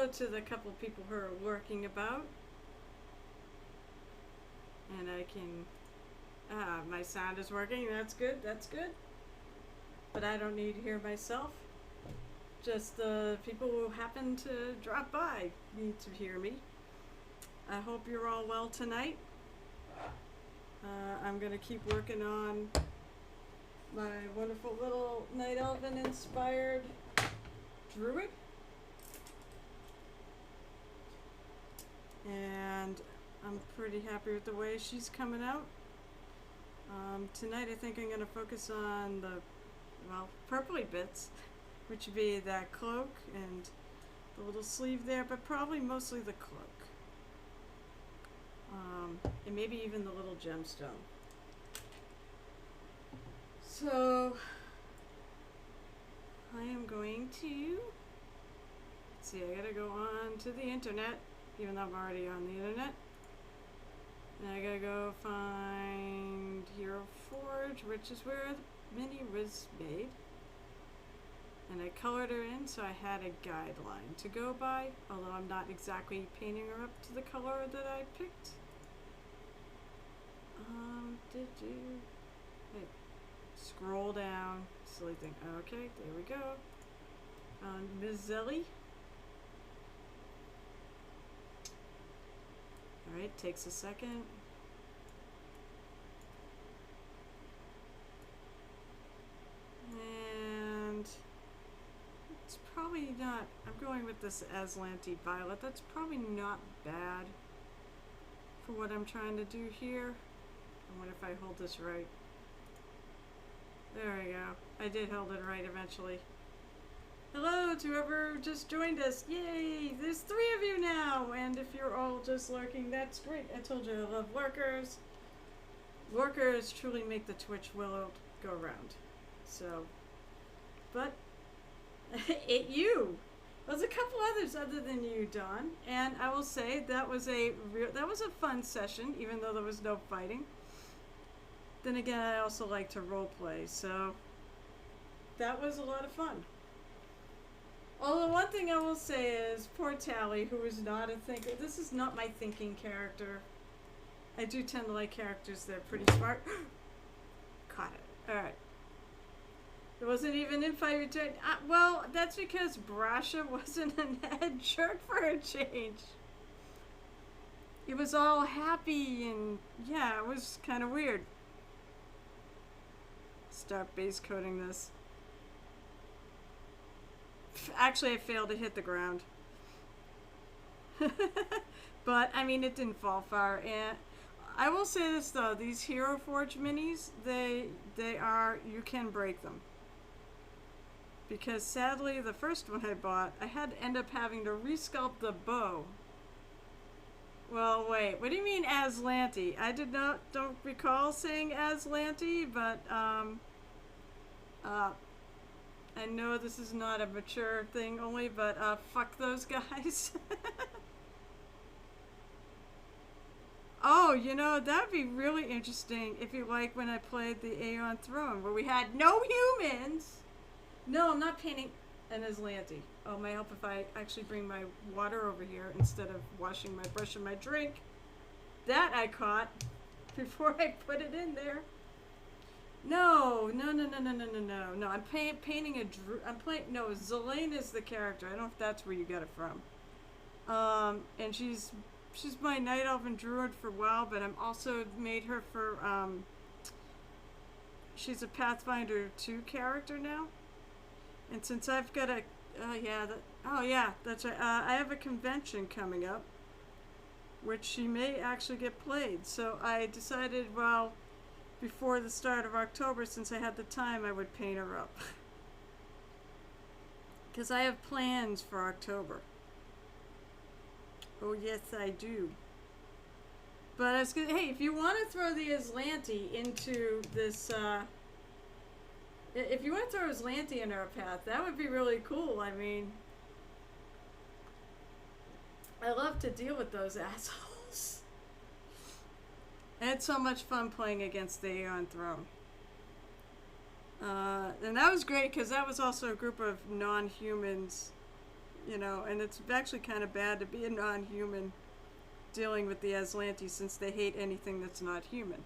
hello to the couple people who are lurking about. And I can... my sound is working. That's good. That's good. But I don't need to hear myself. Just the people who happen to drop by need to hear me. I hope you're all well tonight. I'm going to keep working on my wonderful little Night Elven inspired Druid. And I'm pretty happy with the way she's coming out. Tonight I think I'm going to focus on the, well, purpley bits, which would be that cloak and the little sleeve there, but probably mostly the cloak. And maybe even the little gemstone. So, I am going to, let's see, I gotta go on to the internet, even though I'm already on the internet. And I gotta go find Hero Forge, which is where the mini was made. And I colored her in, so I had a guideline to go by, although I'm not exactly painting her up to the color that I picked. Did you... Wait. Scroll down. Silly thing. Okay, there we go. Ms. Zelly. Alright, takes a second. And... it's probably not... I'm going with this Aslanti Violet. That's probably not bad for what I'm trying to do here. I wonder if I hold this right. There we go. I did hold it right eventually. Hello to whoever just joined us. Yay! There's 3 of you now! And if you're all just lurking, that's great. I told you I love lurkers. Lurkers truly make the Twitch wheel go round. So, but, you! There's a couple others other than you, Dawn. And I will say that was a fun session, even though there was no fighting. Then again, I also like to roleplay, so that was a lot of fun. Although one thing I will say is, poor Tally, who is not a thinker, this is not my thinking character. I do tend to like characters that are pretty smart. Caught it. Alright. It wasn't even in fight return. Well, that's because Brasha wasn't a head jerk for a change. It was all happy and, yeah, it was kind of weird. Start base coating this. Actually, I failed to hit the ground. But, I mean, it didn't fall far. And I will say this, though. These Hero Forge minis, they are, you can break them. Because, sadly, the first one I bought, I had to end up having to resculpt the bow. Well, wait. What do you mean Aslanti? I don't recall saying Aslanti, but, I know this is not a mature thing only, but, fuck those guys. Oh, you know, that'd be really interesting if you like when I played the Aeon Throne, where we had no humans. No, I'm not painting an Aslanti. Oh, may I help if I actually bring my water over here instead of washing my brush and my drink? That I caught before I put it in there. No. I'm painting a Druid. No, Zelyna is the character. I don't know if that's where you got it from. And she's my Night Elven Druid for a while, but I'm also made her for, she's a Pathfinder 2 character now. And since I've got a, that's right. I have a convention coming up, which she may actually get played. So I decided, well, before the start of October, since I had the time, I would paint her up. Because I have plans for October. Oh, yes, I do. But I was gonna, hey, if you want to throw the Aslanti into this, if you want to throw Aslanti in our path, that would be really cool. I mean, I love to deal with those assholes. I had so much fun playing against the Aeon Throne. And that was great because that was also a group of non-humans you know, and it's actually kind of bad to be a non-human dealing with the Aslantes since they hate anything that's not human.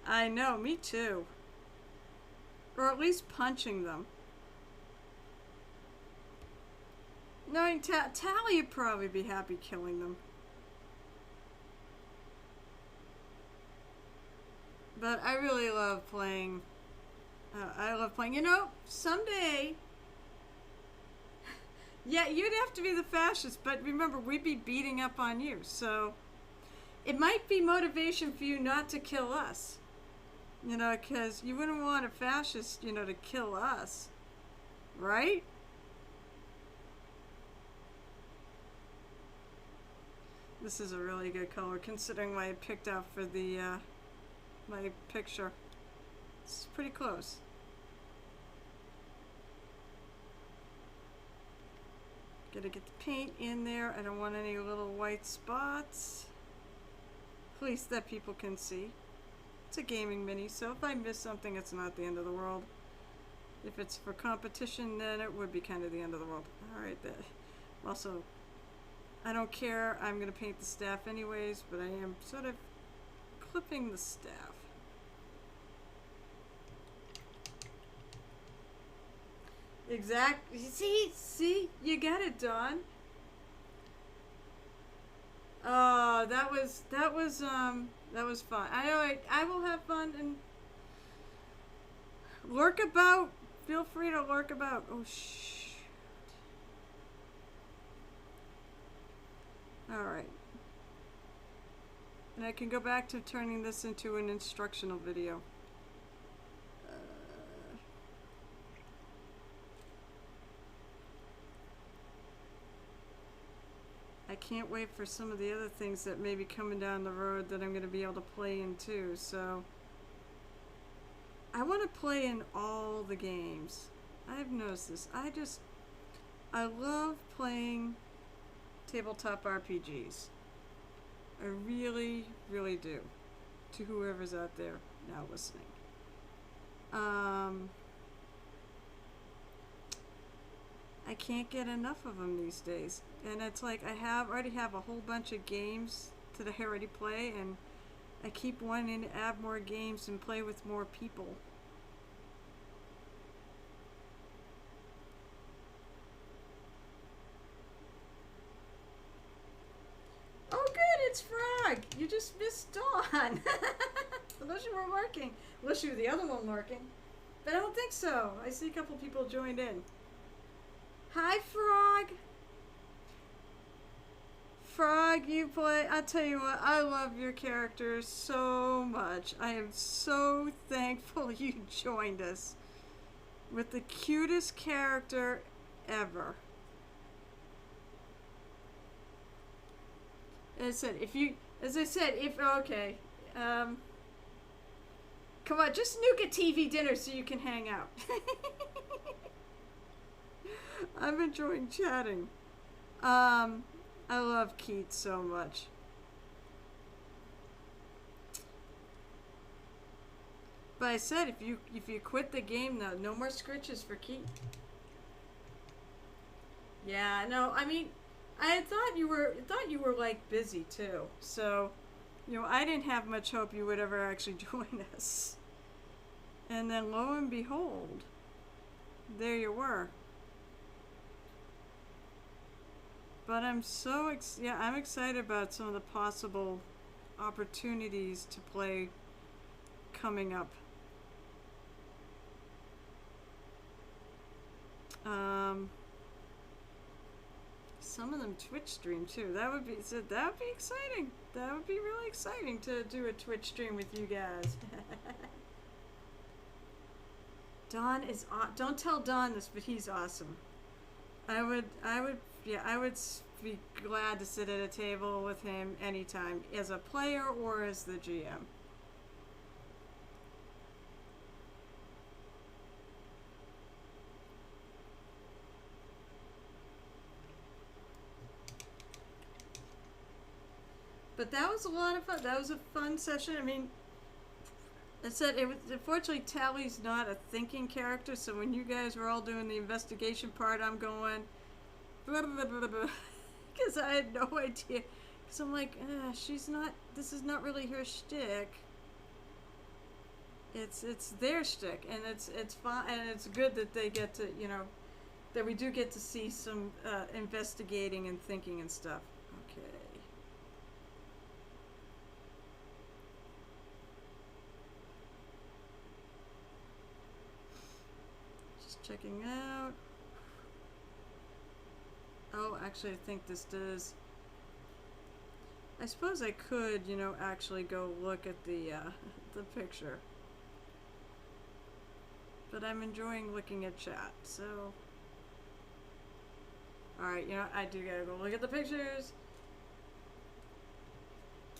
I know, me too. Or at least punching them. Knowing Tally would probably be happy killing them. But I really love playing. I love playing. You know, someday. Yeah, you'd have to be the fascist, but remember, we'd be beating up on you, so it might be motivation for you not to kill us. You know, because you wouldn't want a fascist, you know, to kill us. Right? This is a really good color, considering what I picked out for the, my picture. It's pretty close. Gotta get the paint in there. I don't want any little white spots. At least that people can see. It's a gaming mini, so if I miss something, it's not the end of the world. If it's for competition, then it would be kind of the end of the world. Alright, that. Also, I don't care. I'm going to paint the staff anyways, but I am sort of clipping the staff. Exactly. See, you got it, Dawn. Oh, that was fun. I will have fun and lurk about. Feel free to lurk about. Oh, shh. Alright. And I can go back to turning this into an instructional video. I can't wait for some of the other things that may be coming down the road that I'm going to be able to play in too. So I want to play in all the games. I've noticed this. I love playing tabletop RPGs. I really, really do. To whoever's out there now listening. I can't get enough of them these days. And it's like I already have a whole bunch of games that I already play, and I keep wanting to add more games and play with more people. Oh good, it's Frog! You just missed Dawn! Unless you were lurking. Unless you were the other one lurking. But I don't think so. I see a couple people joined in. Hi, Frog! Frog, you play. I'll tell you what, I love your character so much. I am so thankful you joined us with the cutest character ever. As I said, okay, come on, just nuke a TV dinner so you can hang out. I'm enjoying chatting. I love Keith so much. But I said if you quit the game now, no more scritches for Keith. Yeah, no, I mean, I thought you were like busy too. So, you know, I didn't have much hope you would ever actually join us. And then lo and behold, there you were. But I'm I'm excited about some of the possible opportunities to play coming up. Some of them Twitch stream too. That would be exciting. That would be really exciting to do a Twitch stream with you guys. Don is don't tell Don this, but he's awesome. I would be glad to sit at a table with him anytime, as a player or as the GM. But that was a lot of fun. That was a fun session. I mean, I said it was, unfortunately Tally's not a thinking character, so when you guys were all doing the investigation part, I'm going blah blah blah blah because I had no idea. Because I'm like, she's not. This is not really her shtick. It's their shtick, and it's fine, and it's good that they get to that we do get to see some investigating and thinking and stuff. Okay. Just checking out. Oh, actually, I think this does. I suppose I could, actually go look at the picture. But I'm enjoying looking at chat, so. Alright, I do gotta go look at the pictures.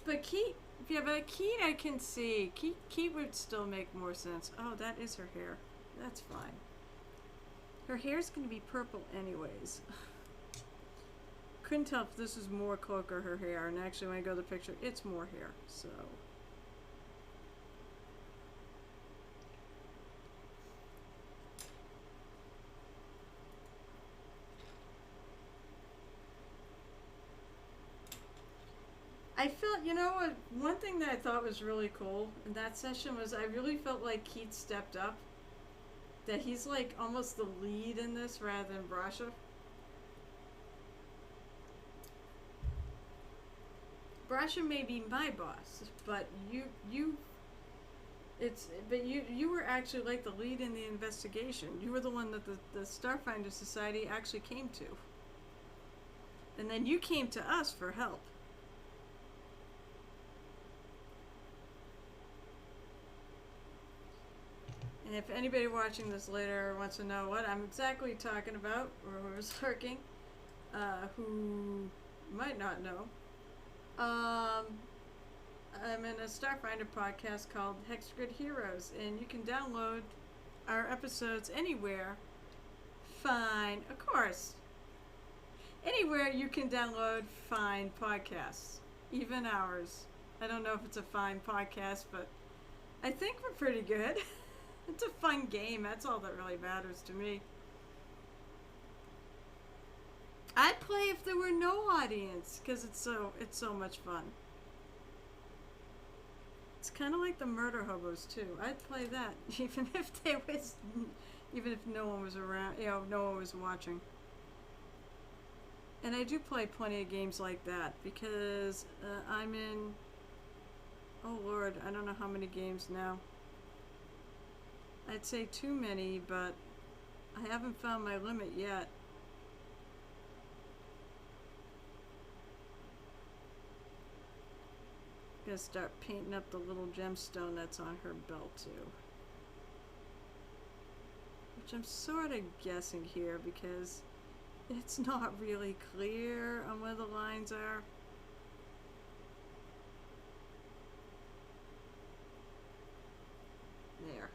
But Keat I can see. Keat would still make more sense. Oh, that is her hair. That's fine. Her hair's gonna be purple anyways. Couldn't tell if this was more cloak or her hair, and actually when I go to the picture, it's more hair, so. I felt, one thing that I thought was really cool in that session was I really felt like Keat stepped up. That he's like almost the lead in this rather than Brasha. Brasha may be my boss, but you were actually like the lead in the investigation. You were the one that the Starfinder Society actually came to. And then you came to us for help. And if anybody watching this later wants to know what I'm exactly talking about, or who's lurking, who might not know, I'm in a Starfinder podcast called Hexgrid Heroes, and you can download our episodes anywhere. Fine, of course. Anywhere you can download fine podcasts, even ours. I don't know if it's a fine podcast, but I think we're pretty good. It's a fun game. That's all that really matters to me. I'd play if there were no audience, because it's so much fun. It's kind of like the Murder Hobos too. I'd play that even if no one was around, no one was watching. And I do play plenty of games like that because I'm in. Oh Lord, I don't know how many games now. I'd say too many, but I haven't found my limit yet. Gonna start painting up the little gemstone that's on her belt too. Which I'm sort of guessing here because it's not really clear on where the lines are. There.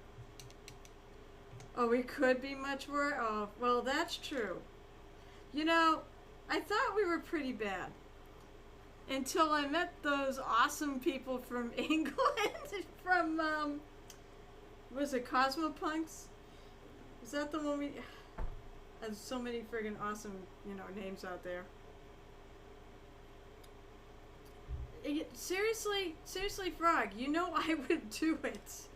Oh, we could be much worse. Oh, well, that's true. I thought we were pretty bad. Until I met those awesome people from England. From, was it Cosmopunks? Is that the one we... There's so many friggin' awesome, names out there. Seriously, Frog, I would do it.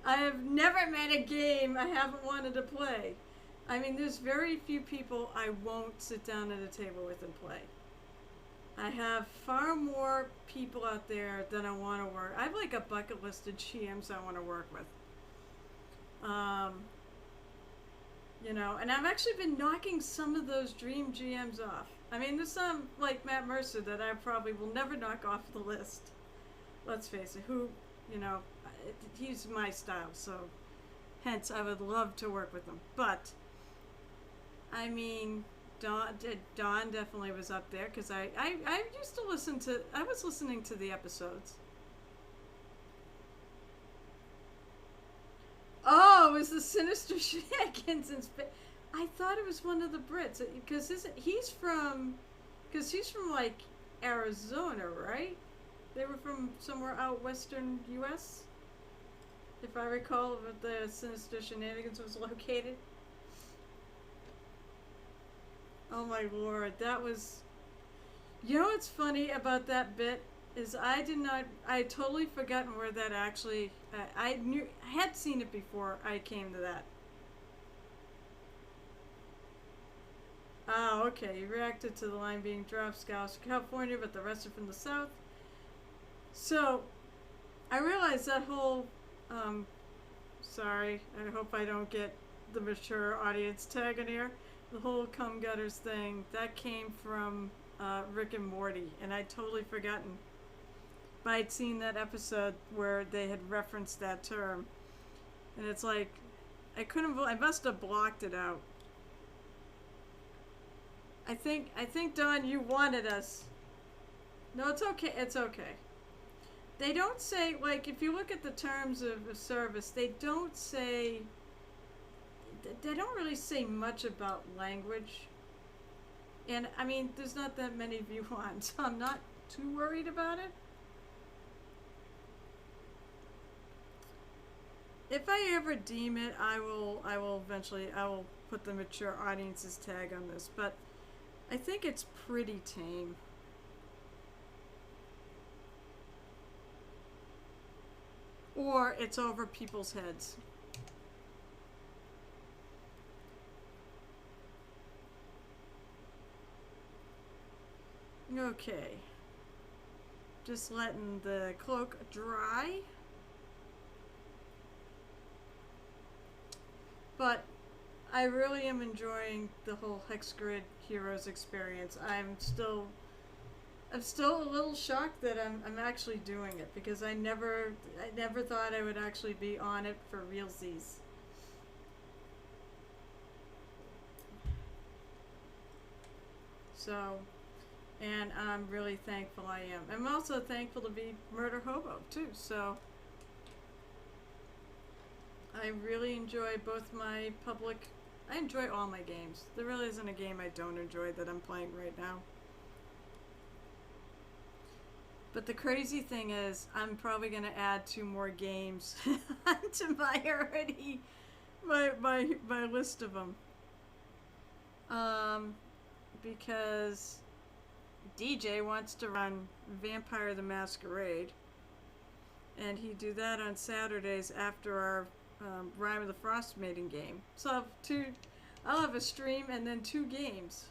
I have never met a game I haven't wanted to play. I mean, there's very few people I won't sit down at a table with and play. I have far more people out there than I want to work. I have like a bucket list of GMs I want to work with. And I've actually been knocking some of those dream GMs off. I mean, there's some, like Matt Mercer, that I probably will never knock off the list. Let's face it, he's my style, so hence I would love to work with him. But, I mean, Dawn definitely was up there, because I used to I was listening to the episodes. Oh, it was the Sinister Shenanigans in Spain. I thought it was one of the Brits, because he's from like Arizona, right? They were from somewhere out western U.S. if I recall, what the Sinister Shenanigans was located. Oh my lord, that was... You know what's funny about that bit is I had totally forgotten where that actually, I had seen it before I came to that. Ah, okay, you reacted to the line being dropped, scouts from California, but the rest are from the south. So, I realized that whole, sorry, I hope I don't get the mature audience tag in here. The whole cum gutters thing, that came from Rick and Morty, and I'd totally forgotten. But I'd seen that episode where they had referenced that term, and it's like, I must have blocked it out. I think Don, you wanted us. No, it's okay, it's okay. They don't say, like, if you look at the terms of service, they don't really say much about language. And, I mean, there's not that many of you on, so I'm not too worried about it. If I ever deem it, I will eventually put the mature audiences tag on this, but I think it's pretty tame. Or it's over people's heads. Okay. Just letting the cloak dry. But I really am enjoying the whole Hex Grid Heroes experience. I'm still a little shocked that I'm actually doing it, because I never thought I would actually be on it for realsies. So, and I'm really thankful I am. I'm also thankful to be Murder Hobo too, so I really enjoy both my public... I enjoy all my games. There really isn't a game I don't enjoy that I'm playing right now. But the crazy thing is, I'm probably going to add 2 more games to my already... my list of them. Because DJ wants to run Vampire the Masquerade. And he'd do that on Saturdays after our Rime of the Frost Maiden game. So I'll have a stream and then 2 games.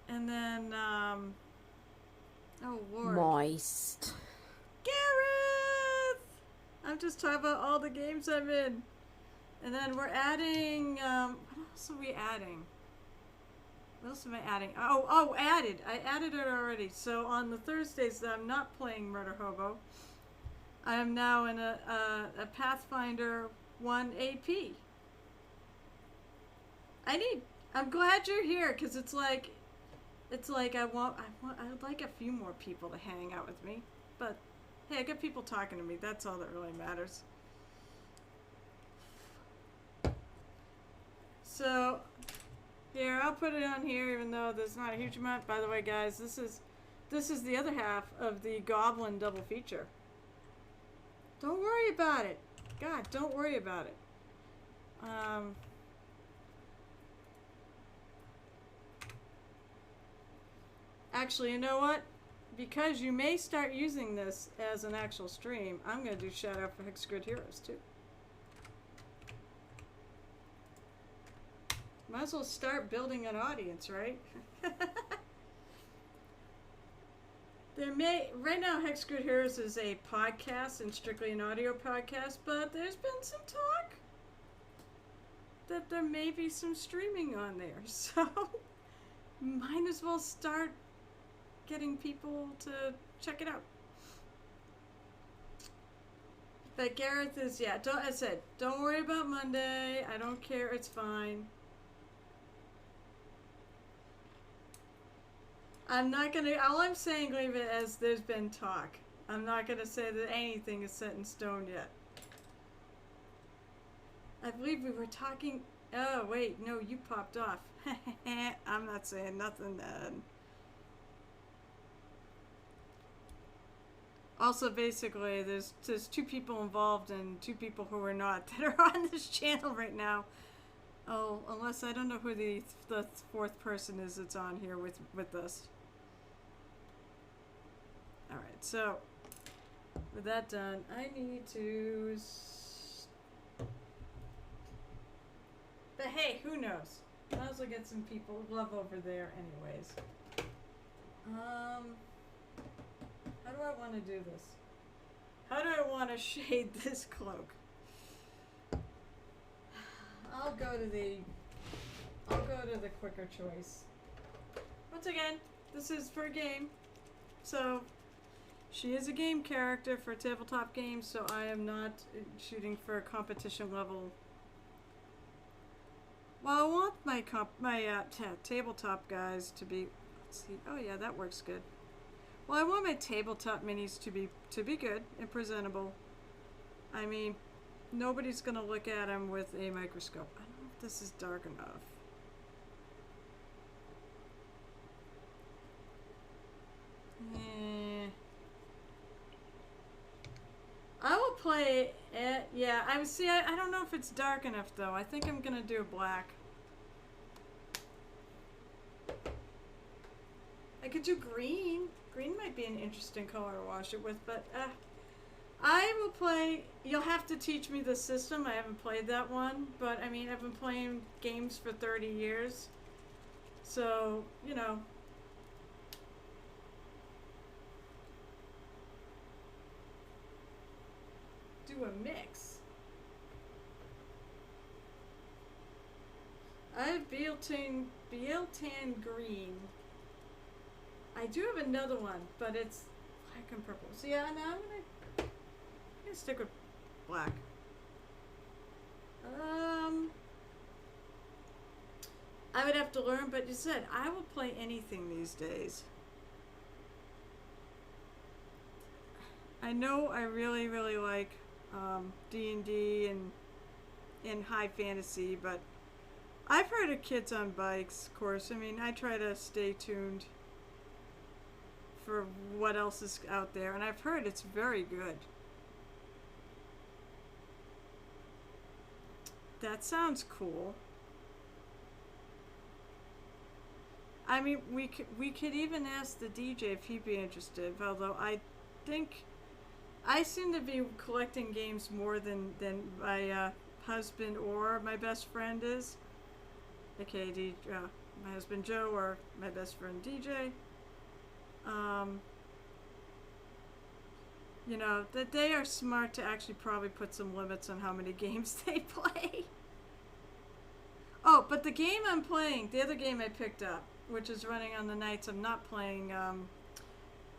And then, oh Lord. Moist. Gareth! I'm just talking about all the games I'm in. And then we're adding, what else are we adding? What else am I adding? Added. I added it already. So on the Thursdays that I'm not playing Murder Hobo, I am now in a Pathfinder 1 AP. I'm glad you're here, because it's like I would like a few more people to hang out with me. But hey, I got people talking to me. That's all that really matters. So here, I'll put it on here, even though there's not a huge amount. By the way, guys, this is the other half of the Goblin double feature. Don't worry about it. God, don't worry about it. Actually, you know what? Because you may start using this as an actual stream, I'm going to do shout out for Hex Grid Heroes too. Might as well start building an audience, right? Right now, Hex Grid Heroes is a podcast and strictly an audio podcast, but there's been some talk that there may be some streaming on there, so might as well start getting people to check it out. But Gareth is, yeah, I said, don't worry about Monday, I don't care, it's fine. I'm not gonna, all I'm saying, leave it as there's been talk. I'm not gonna say that anything is set in stone yet. I believe we were talking, oh wait, no, you popped off. I'm not saying nothing then. Also, basically, there's two people involved and two people who are not that are on this channel right now. Oh, unless I don't know who the fourth person is that's on here with us. All right, so with that done, I need to. But hey, who knows? Might as well get some people love over there, anyways. How do I want to do this? How do I want to shade this cloak? I'll go to the quicker choice. Once again, this is for a game. So, she is a game character for tabletop games, so I am not shooting for a competition level. Well, I want my tabletop guys to be, let's see, oh yeah, that works good. Well, I want my tabletop minis to be good and presentable. I mean, nobody's gonna look at them with a microscope. I don't know if this is dark enough. I will play it. Yeah, I don't know if it's dark enough though. I think I'm gonna do black. I could do green. Green might be an interesting color to wash it with, but I will play. You'll have to teach me the system. I haven't played that one, but I mean, I've been playing games for 30 years. So, you know. Do a mix. I have Bealtan green. I do have another one, but it's black and purple. So yeah, now I'm gonna stick with black. I would have to learn, but you said I will play anything these days. I know I really, really like D&D and high fantasy, but I've heard of Kids on Bikes, of course. I mean, I try to stay tuned for what else is out there, and I've heard it's very good. That sounds cool. I mean, we could even ask the DJ if he'd be interested, although I think I seem to be collecting games more than my husband or my best friend is. Okay, my husband Joe or my best friend DJ. You know, that they are smart to actually probably put some limits on how many games they play. Oh, but the game I'm playing, the other game I picked up, which is running on the nights I'm not playing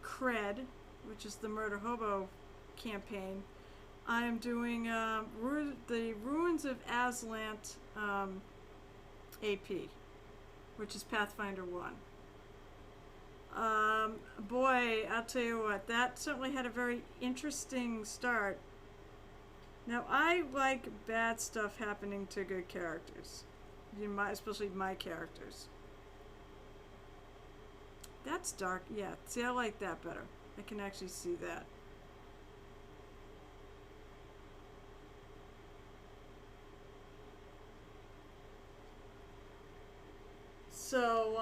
Cred, which is the Murder Hobo campaign. I am doing the Ruins of Aslant AP, which is Pathfinder 1. Boy, I'll tell you what, that certainly had a very interesting start. Now, I like bad stuff happening to good characters, especially my characters. That's dark, yeah. See, I like that better. I can actually see that. So,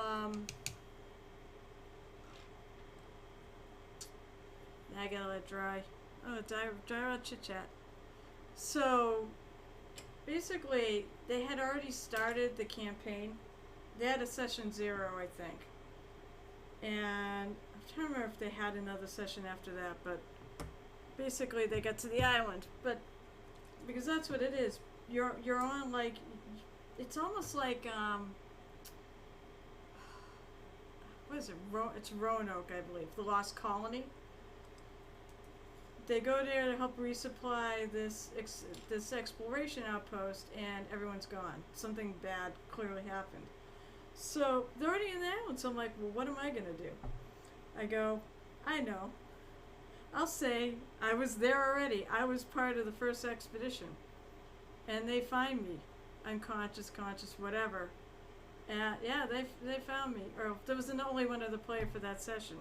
I gotta let it dry. Oh, dry out chit chat. So, basically, they had already started the campaign. They had a session 0, I think. And I'm trying to remember if they had another session after that, but basically they got to the island. But because that's what it is. You're on like, it's almost like what is it? It's Roanoke, I believe, the Lost Colony. They go there to help resupply this exploration outpost, and everyone's gone. Something bad clearly happened. So they're already in the island. So I'm like, well, what am I gonna do? I go, I know. I'll say I was there already. I was part of the first expedition, and they find me, unconscious, conscious, whatever. And yeah, they found me. Or there was only one other player for that session.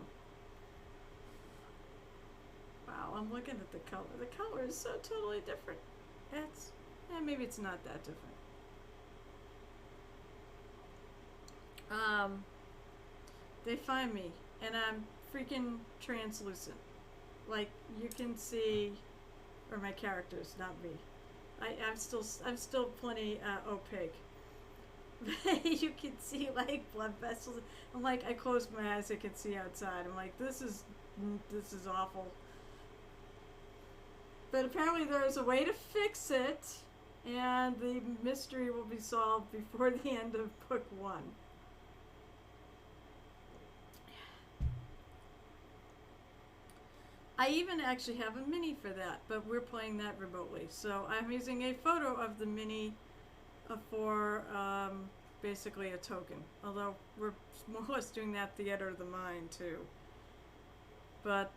Wow. Wow, I'm looking at the color. The color is so totally different. It's, maybe it's not that different. They find me, and I'm freaking translucent. Like, you can see, or my characters, not me. I'm still plenty opaque. You can see like blood vessels. I'm like, I close my eyes, I can see outside. I'm like, this is awful. But apparently there is a way to fix it, and the mystery will be solved before the end of book 1. I even actually have a mini for that, but we're playing that remotely. So I'm using a photo of the mini for basically a token. Although we're more or less doing that Theater of the Mind too. But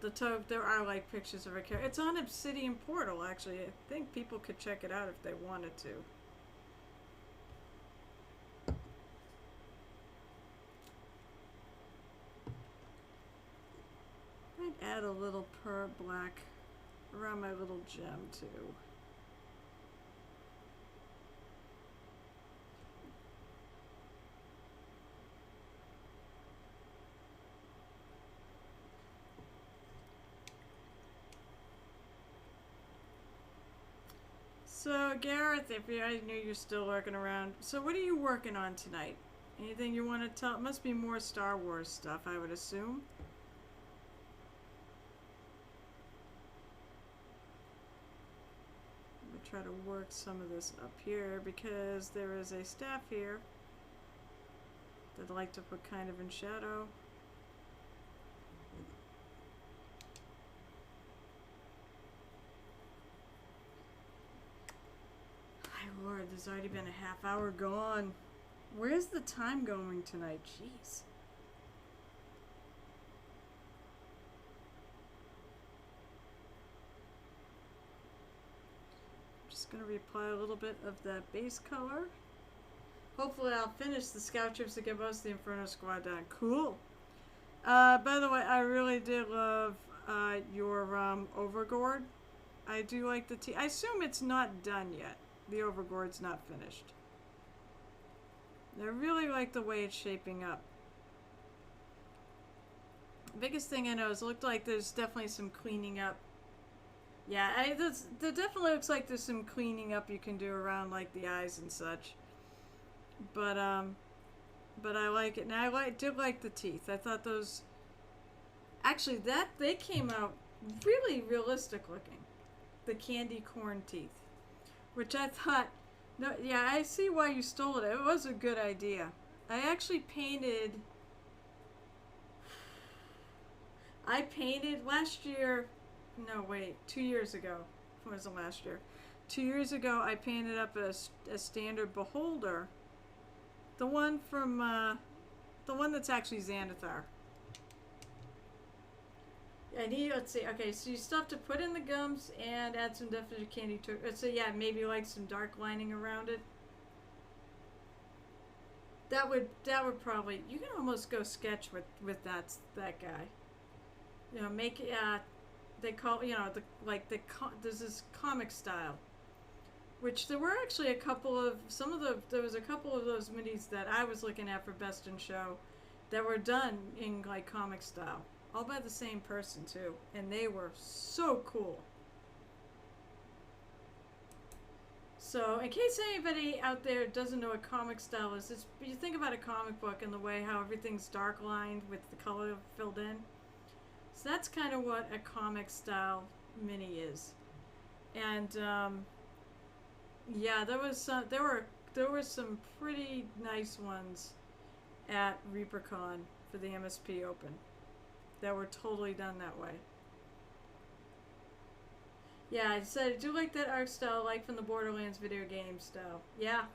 there are like pictures of a character. It's on Obsidian Portal actually. I think people could check it out if they wanted to. I'd add a little pearl black around my little gem too. So Gareth, I knew you're still lurking around. So what are you working on tonight? Anything you want to tell? It must be more Star Wars stuff, I would assume. Try to work some of this up here because there is a staff here that I'd like to put kind of in shadow. My lord, there's already been a half hour gone. Where's the time going tonight? Jeez. Going to reapply a little bit of that base color. Hopefully I'll finish the scout trips to get most of the Inferno Squad done. Cool. By the way, I really did love your Overgourd. I do like the tea. I assume it's not done yet. The Overgourd's not finished. I really like the way it's shaping up. The biggest thing I know is it looked like there's definitely some cleaning up. Yeah, there definitely looks like there's some cleaning up you can do around like the eyes and such. But I like it. And I did like the teeth. I thought those actually they came out really realistic looking. The candy corn teeth. Which I thought I see why you stole it. It was a good idea. I actually painted last year. No, wait, 2 years ago. It wasn't last year. 2 years ago, I painted up a standard beholder. The one from, the one that's actually Xanathar. Let's see, okay, so you still have to put in the gums and add some definitive candy to it. So yeah, maybe like some dark lining around it. That would probably, you can almost go sketch with that guy. You know, make it, they call, you know, there's this comic style, which there were actually a couple of, there was a couple of those minis that I was looking at for Best in Show that were done in like comic style, all by the same person too, and they were so cool. So in case anybody out there doesn't know what comic style is, you think about a comic book and the way how everything's dark lined with the color filled in. So that's kind of what a comic style mini is, and yeah, there were some pretty nice ones at ReaperCon for the MSP Open that were totally done that way. Yeah, I said I do like that art style, like from the Borderlands video game style. Yeah.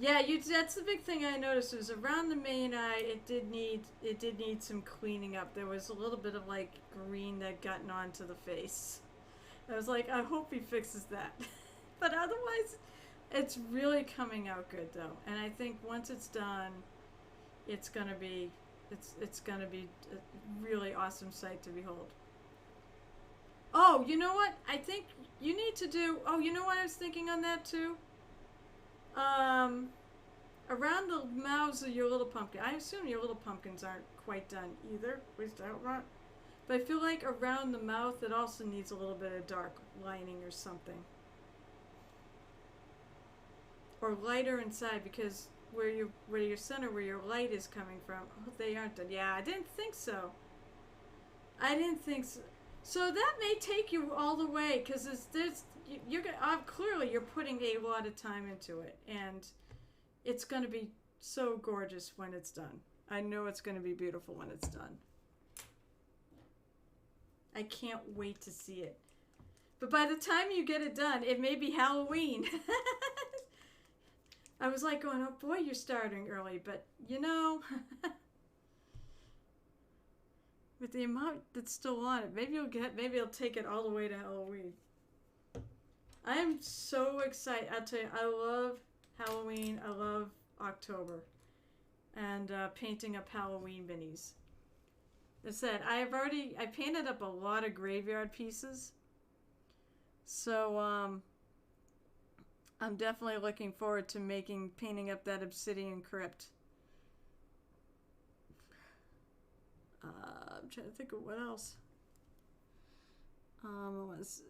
Yeah, that's the big thing I noticed was around the main eye, it did need some cleaning up. There was a little bit of like green that gotten onto the face. I was like, I hope he fixes that. But otherwise, it's really coming out good though. And I think once it's done, it's gonna be a really awesome sight to behold. Oh, you know what? I think you need to do. Oh, you know what I was thinking on that too. Um, Around the mouths of your little pumpkin. I assume your little pumpkins aren't quite done either. At least I don't want. But I feel like around the mouth it also needs a little bit of dark lining or something. Or lighter inside because where your center where your light is coming from. Oh, they aren't done. Yeah, I didn't think so. I didn't think so. So that may take you all the way because you're gonna clearly you're putting a lot of time into it, and it's gonna be so gorgeous when it's done. I know it's gonna be beautiful when it's done. I can't wait to see it. But by the time you get it done, it may be Halloween. I was like going, oh boy, you're starting early, but you know. With the amount that's still on it, maybe I'll take it all the way to Halloween. I am so excited. I'll tell you, I love Halloween. I love October, and painting up Halloween minis. As I said, I painted up a lot of graveyard pieces, so I'm definitely looking forward to painting up that obsidian crypt. I'm trying to think of what else. Let's see.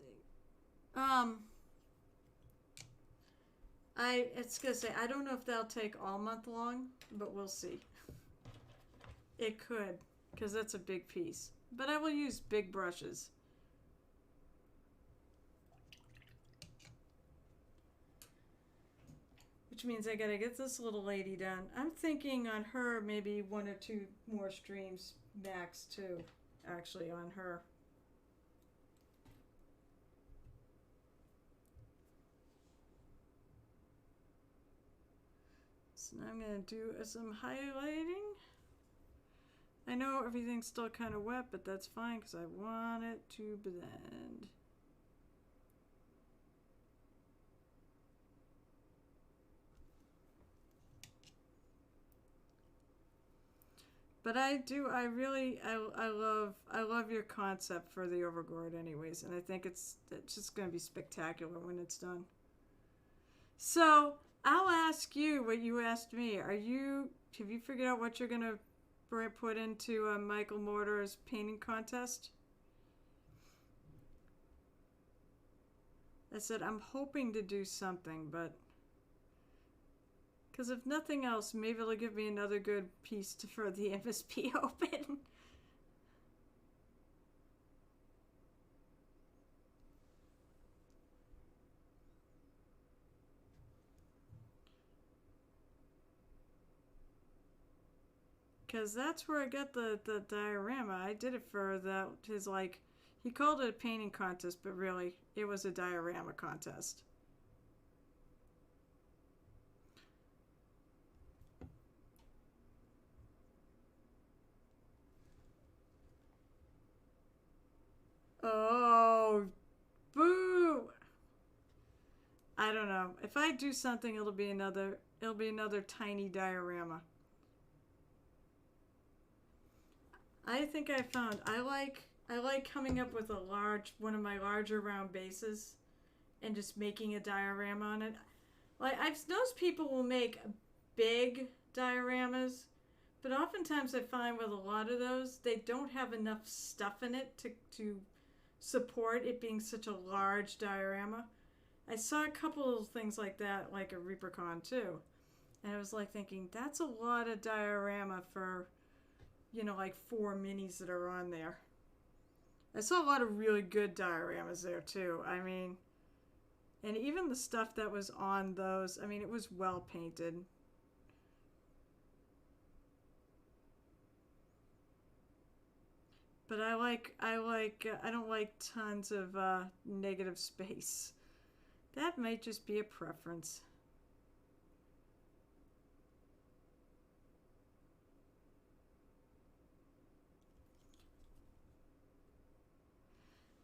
It's gonna say I don't know if that'll take all month long, but we'll see. It could, because that's a big piece. But I will use big brushes. Which means I gotta get this little lady done. I'm thinking on her maybe 1 or 2 more streams max too, actually on her. So now I'm gonna do some highlighting. I know everything's still kind of wet, but that's fine because I want it to blend. But I love your concept for the Overlord anyways, and I think it's just going to be spectacular when it's done. So, I'll ask you what you asked me. Have you figured out what you're going to put into Michael Mortar's painting contest? I said, I'm hoping to do something, but because if nothing else, maybe it'll give me another good piece for the MSP Open. Because that's where I got the diorama. I did it for his, like, he called it a painting contest, but really, it was a diorama contest. Oh, boo! I don't know. If I do something, it'll be another tiny diorama. I think I found I like coming up with one of my larger round bases and just making a diorama on it. Like I've noticed people will make big dioramas, but oftentimes I find with a lot of those they don't have enough stuff in it to support it being such a large diorama. I saw a couple of things like that, like a Reapercon too, and I was like thinking that's a lot of diorama for, like 4 minis that are on there. I saw a lot of really good dioramas there too. I mean, and even the stuff that was on those, I mean, it was well painted. But I don't like tons of negative space. That might just be a preference.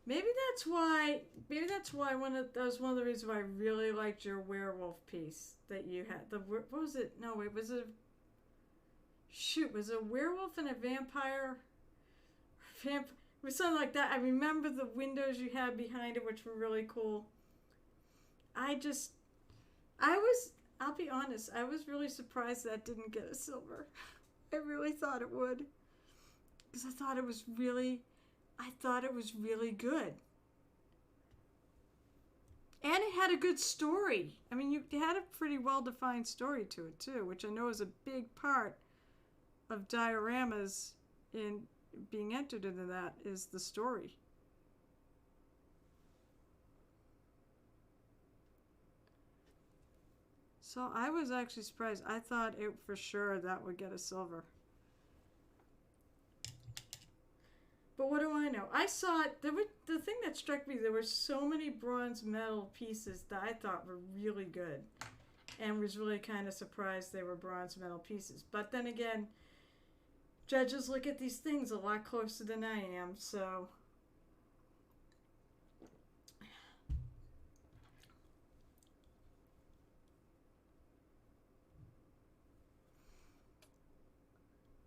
Maybe that's why that was one of the reasons why I really liked your werewolf piece that you had. What was it? No, it was was it a werewolf and a vampire? was something like that. I remember the windows you had behind it, which were really cool. I'll be honest, I was really surprised that didn't get a silver. I really thought it would. Because I thought it was really good. And it had a good story. I mean, you had a pretty well-defined story to it, too, which I know is a big part of dioramas in being entered into that, is the story. So I was actually surprised. I thought it for sure that would get a silver. But what do I know? I saw it. The thing that struck me, there were so many bronze medal pieces that I thought were really good. And was really kind of surprised they were bronze medal pieces. But then again, judges look at these things a lot closer than I am, so...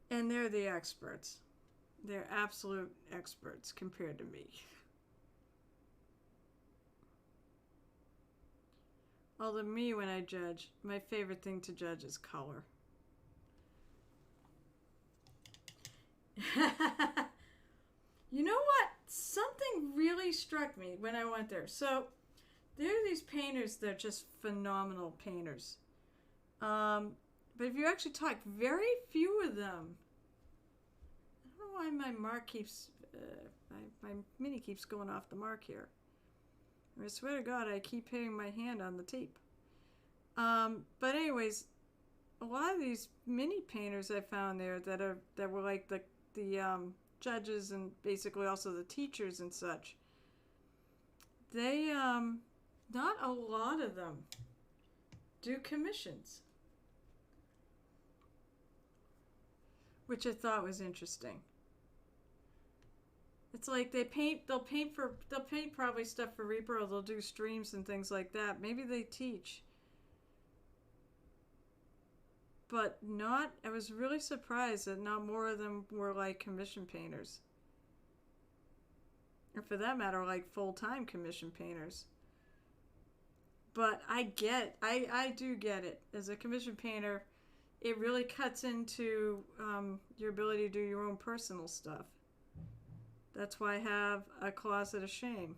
And they're the experts. They're absolute experts compared to me. Although me, when I judge, my favorite thing to judge is color. You know what? Something really struck me when I went there. So, there are these painters that are just phenomenal painters. But if you actually talk, very few of them. I don't know why my mark keeps, my mini keeps going off the mark here. I swear to God, I keep hitting my hand on the tape. But anyways, a lot of these mini painters I found there that were like the judges and basically also the teachers and such. They not a lot of them do commissions, which I thought was interesting. It's like they'll paint probably stuff for Reaper, or they'll do streams and things like that. Maybe they teach. But I was really surprised that not more of them were like commission painters. Or for that matter, like full-time commission painters. But I do get it. As a commission painter, it really cuts into your ability to do your own personal stuff. That's why I have a closet of shame.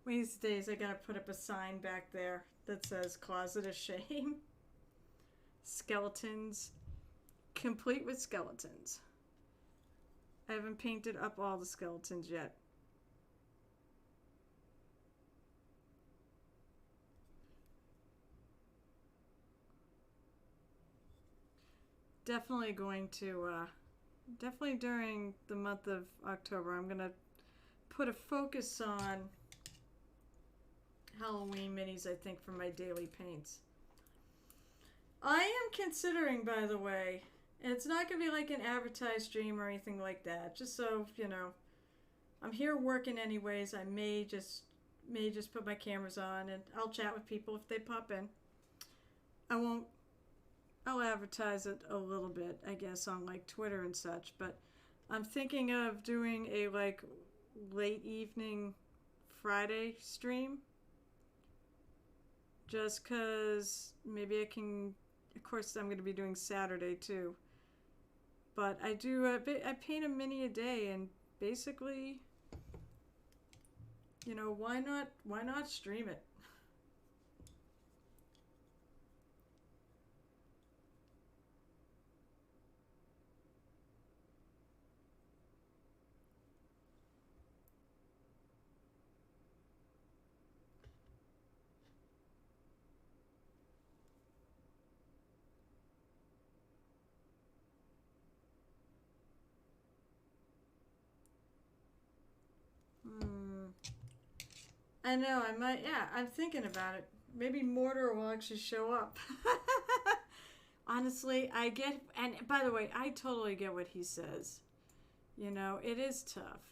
One of these days I gotta put up a sign back there that says closet of shame. Skeletons. Complete with skeletons. I haven't painted up all the skeletons yet. Definitely going to... definitely during the month of October, I'm going to put a focus on Halloween minis, I think, for my daily paints. I am considering, by the way, and it's not going to be like an advertised stream or anything like that, just so, you know, I'm here working anyways. I may just put my cameras on and I'll chat with people if they pop in. I'll advertise it a little bit, I guess, on like Twitter and such, but I'm thinking of doing a like late evening Friday stream, just cause maybe I can, of course I'm going to be doing Saturday too, but I paint a mini a day, and basically, you know, why not stream it? I know, I might, yeah, I'm thinking about it. Maybe Mortar will actually show up. Honestly, I get, and by the way, I totally get what he says. You know, it is tough.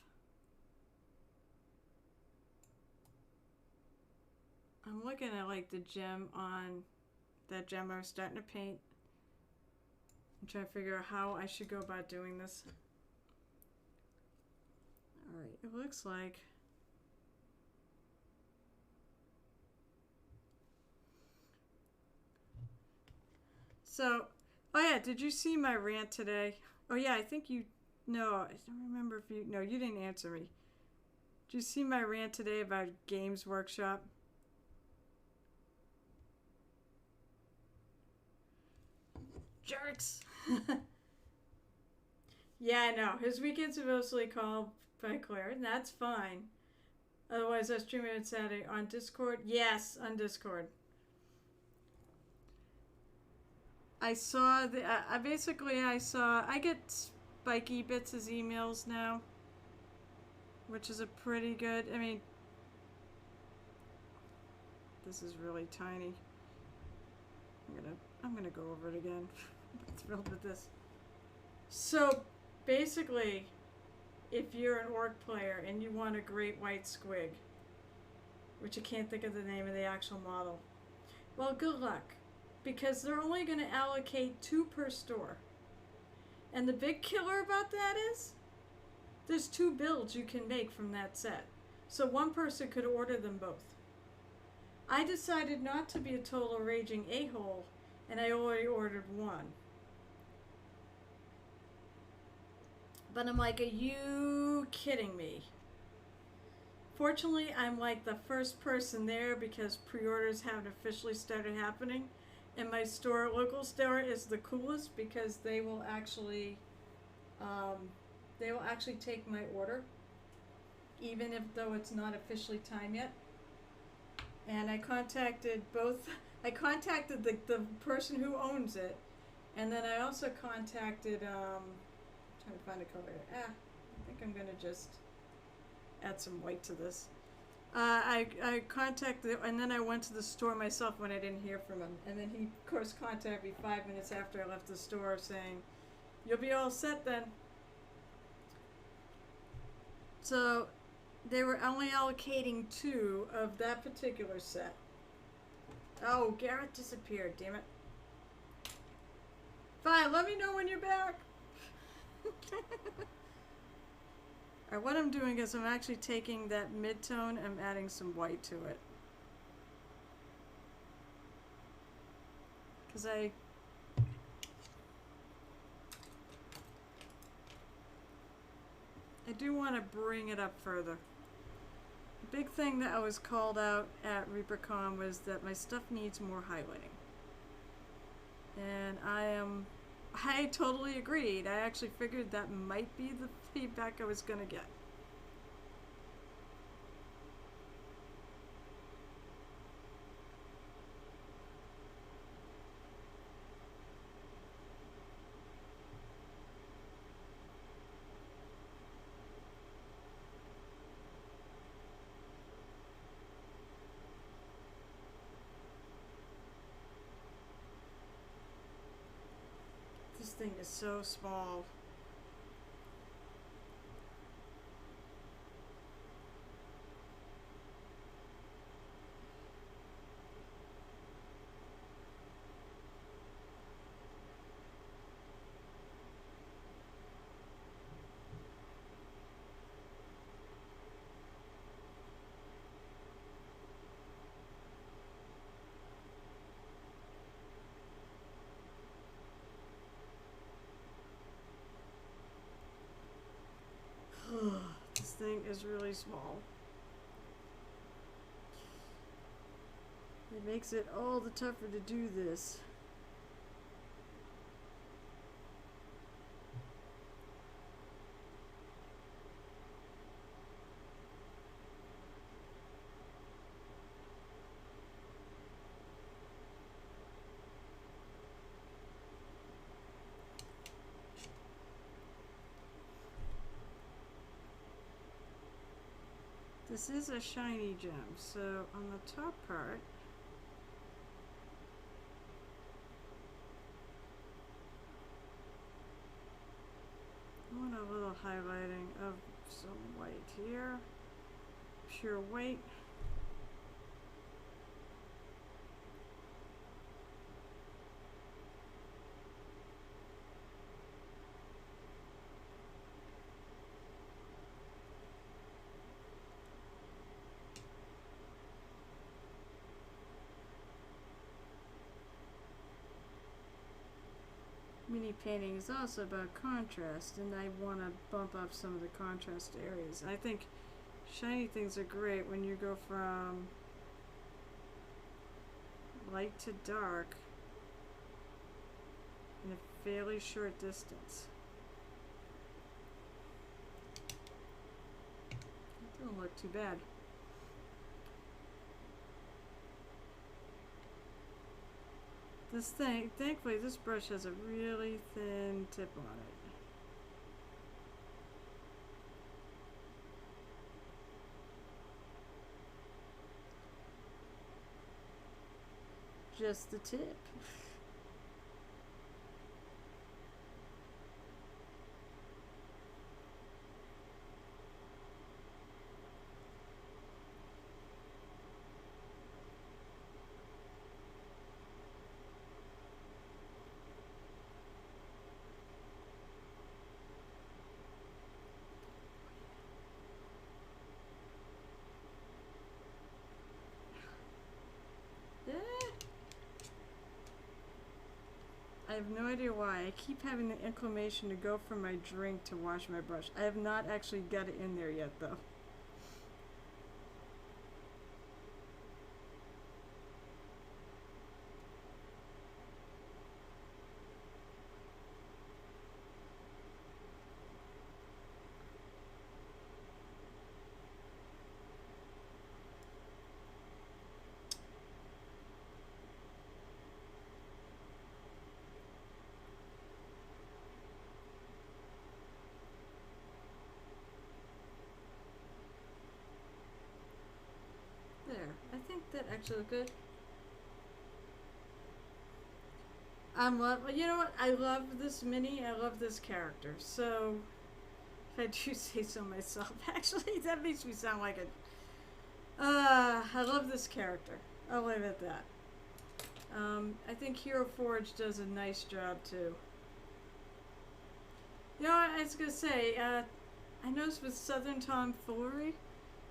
I'm looking at like the gem on, that gem I was starting to paint. I'm trying to figure out how I should go about doing this. it looks like. So, oh yeah, did you see my rant today? Oh yeah, I think you, no, I don't remember if you, no, you didn't answer me. Did you see my rant today about Games Workshop? Jerks! Yeah, I know. His weekends are mostly called by Claire, and that's fine. Otherwise, I stream it Saturday on Discord. Yes, on Discord. I saw the. I get Spiky Bits as emails now, which is a pretty good. I mean, this is really tiny. I'm gonna go over it again. I'm thrilled with this. So, basically, if you're an orc player and you want a great white squig, which I can't think of the name of the actual model, well, good luck, because they're only going to allocate 2 per store. And the big killer about that is there's 2 builds you can make from that set. So one person could order them both. I decided not to be a total raging a-hole, and I already ordered one. But I'm like, are you kidding me? Fortunately, I'm like the first person there because pre-orders haven't officially started happening. And my store, local store, is the coolest because they will actually take my order, even if though it's not officially time yet. And I contacted the person who owns it, and then I also contacted trying to find a color. I think I'm gonna just add some white to this. I contacted, and then I went to the store myself when I didn't hear from him. And then he, of course, contacted me 5 minutes after I left the store saying, "You'll be all set then." So they were only allocating 2 of that particular set. Oh, Garrett disappeared, damn it. Fine, let me know when you're back. Alright, what I'm doing is I'm actually taking that mid-tone and I'm adding some white to it. Because I do want to bring it up further. The big thing that I was called out at ReaperCon was that my stuff needs more highlighting. And I totally agreed. I actually figured that might be the feedback I was going to get. This thing is so small. This thing is really small. It makes it all the tougher to do this. This is a shiny gem, so on the top part, I want a little highlighting of some white here, pure white. shiny painting is also about contrast, and I want to bump up some of the contrast areas. I think shiny things are great when you go from light to dark in a fairly short distance. It doesn't look too bad. This thing, thankfully this brush has a really thin tip on it. Just the tip. I have no idea why. I keep having the inclination to go for my drink to wash my brush. I have not actually got it in there yet, though. There. I think that actually looked good. You know what? I love this mini. I love this character. So, if I do say so myself, actually, that makes me sound like a. I love this character. I'll leave it at that. I think Hero Forge does a nice job too. You know what I was gonna say? I noticed with Southern Tomfoolery,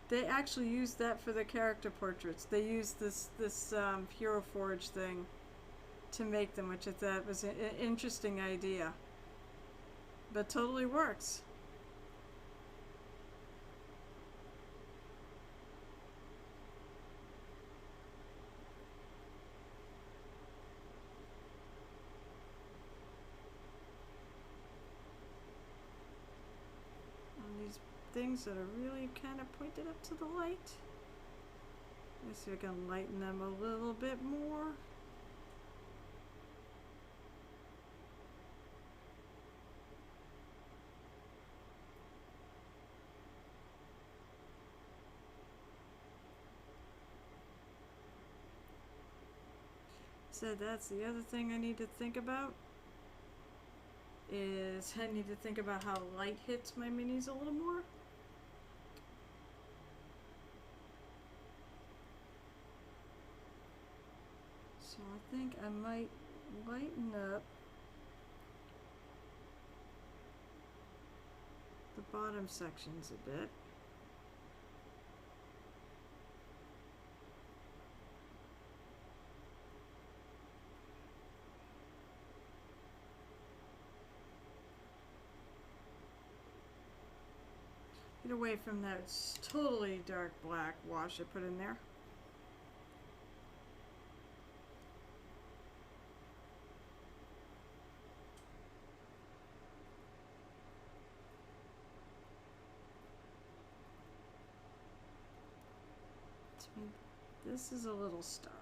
they actually use that for their character portraits. They use this Hero Forge thing to make them, which I thought was an interesting idea. But totally works. And these things that are really kind of pointed up to the light. Let me see if I can lighten them a little bit more. So that's the other thing I need to think about, is I need to think about how light hits my minis a little more. So I think I might lighten up the bottom sections a bit. Get away from that totally dark black wash I put in there. This is a little stark.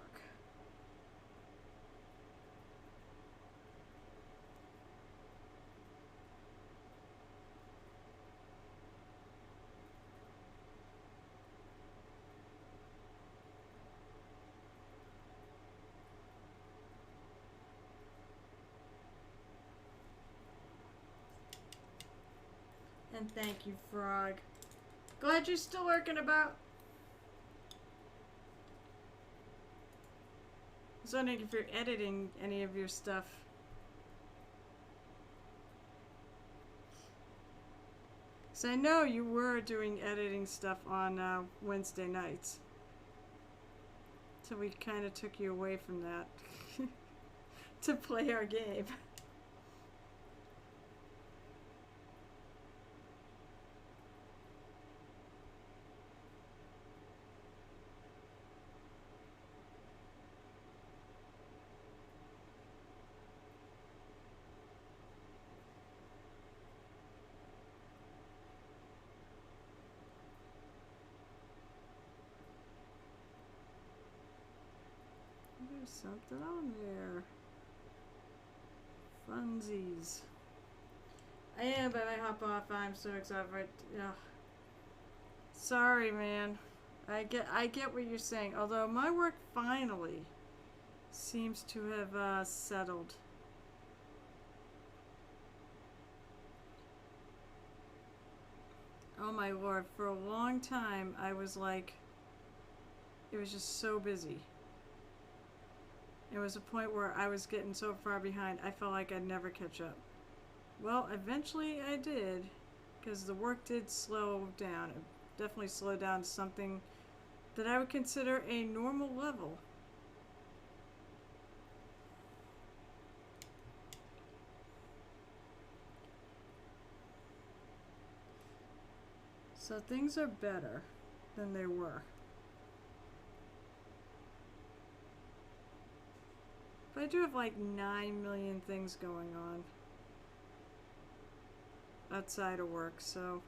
And thank you, Frog. Glad you're still working about. I was wondering if you're editing any of your stuff. So I know you were doing editing stuff on Wednesday nights. So we kind of took you away from that to play our game. There's something on there. Funsies. I am, but I hop off. I'm so excited for it. Ugh. Sorry, man. I get what you're saying. Although my work finally seems to have settled. Oh my lord, for a long time I was like, it was just so busy. It was a point where I was getting so far behind, I felt like I'd never catch up. Well, eventually I did, because the work did slow down. It definitely slowed down to something that I would consider a normal level. So things are better than they were. But I do have like 9 million things going on outside of work, so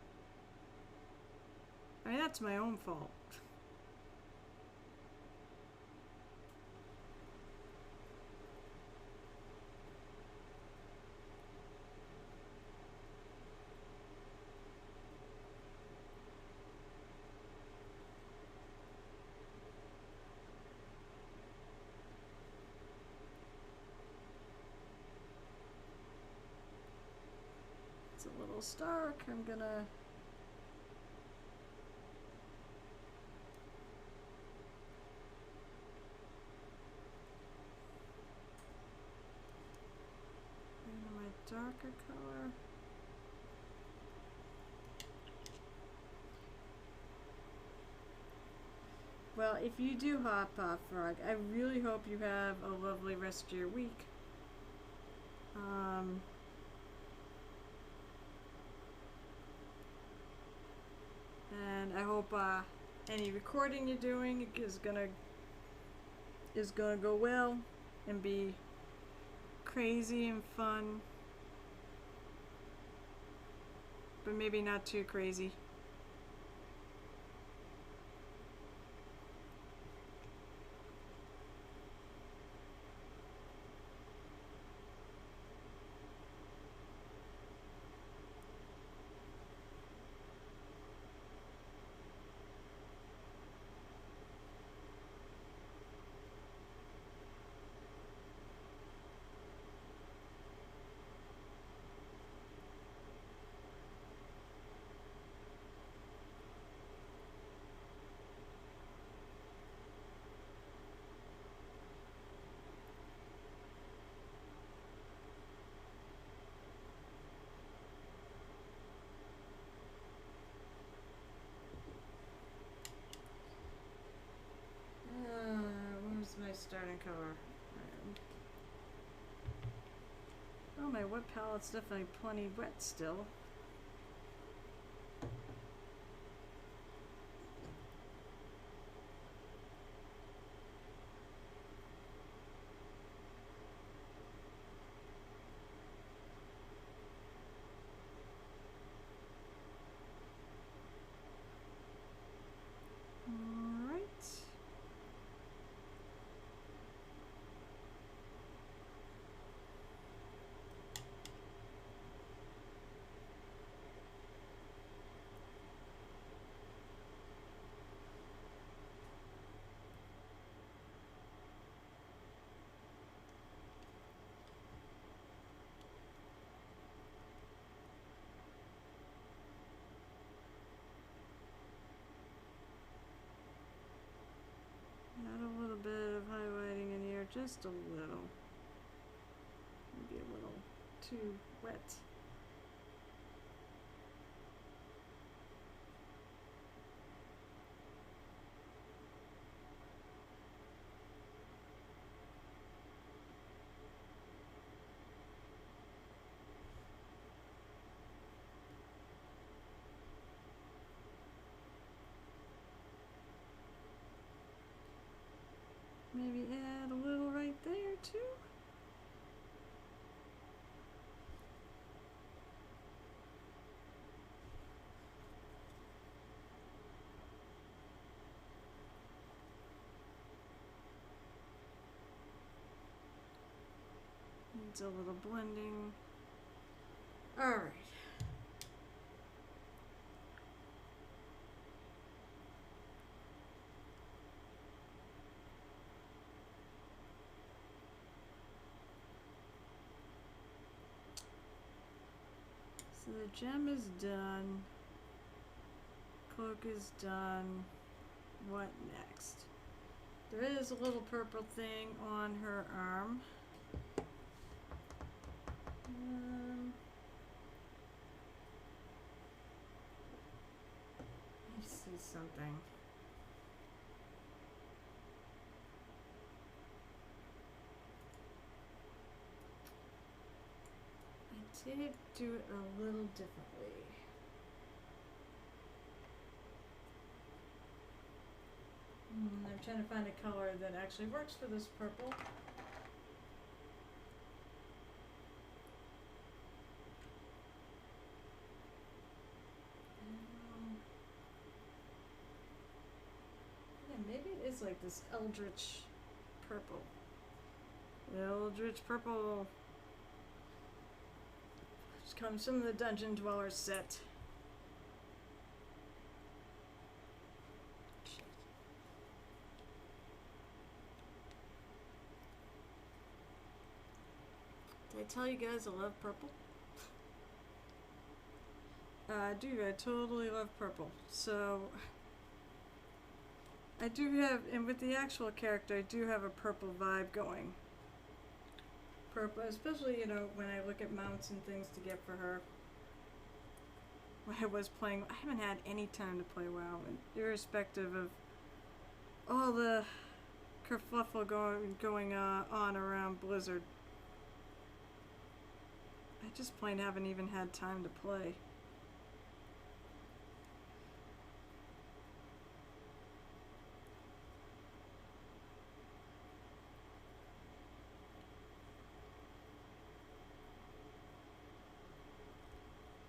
I mean, that's my own fault. It's a little stark. I'm gonna my darker color. Well, if you do hop off, Frog, I really hope you have a lovely rest of your week. And I hope any recording you're doing is gonna go well and be crazy and fun, but maybe not too crazy. Where's my starting color? Oh, my wet palette's definitely plenty wet still. Add a little bit of highlighting in here, just a little. Maybe a little too wet. Maybe add a little right there too. Needs a little blending. Alright. So the gem is done. Cloak is done. What next? There is a little purple thing on her arm. Let me see something. I did do it a little differently. I'm trying to find a color that actually works for this purple. Yeah, maybe it is like this eldritch purple. Eldritch purple. Which comes from the Dungeon Dweller set. Did I tell you guys I love purple? I do, I totally love purple. So, I do have, and with the actual character, I do have a purple vibe going. Purple, especially, you know, when I look at mounts and things to get for her. When I was playing, I haven't had any time to play WoW, and irrespective of all the kerfluffle going on around Blizzard. I just plain haven't even had time to play.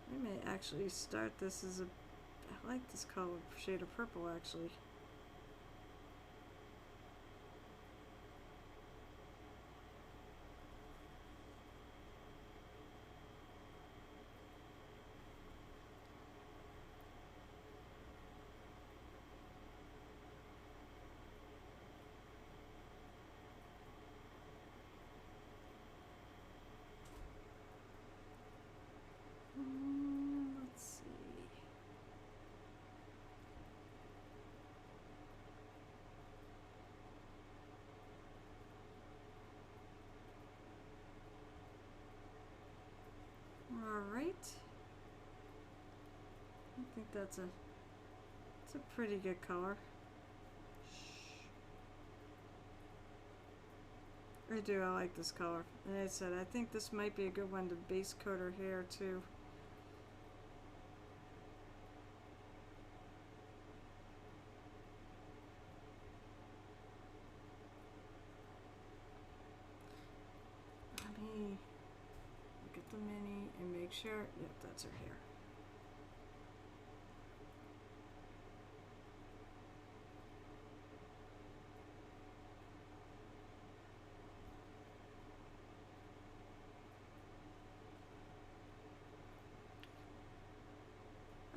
I may actually start this as a... I like this color, shade of purple actually. Let's see. All right. I think it's a pretty good color. I do, I like this color. And I said, I think this might be a good one to base coat her hair too. Let me look at the mini and make sure, yep, that's her hair.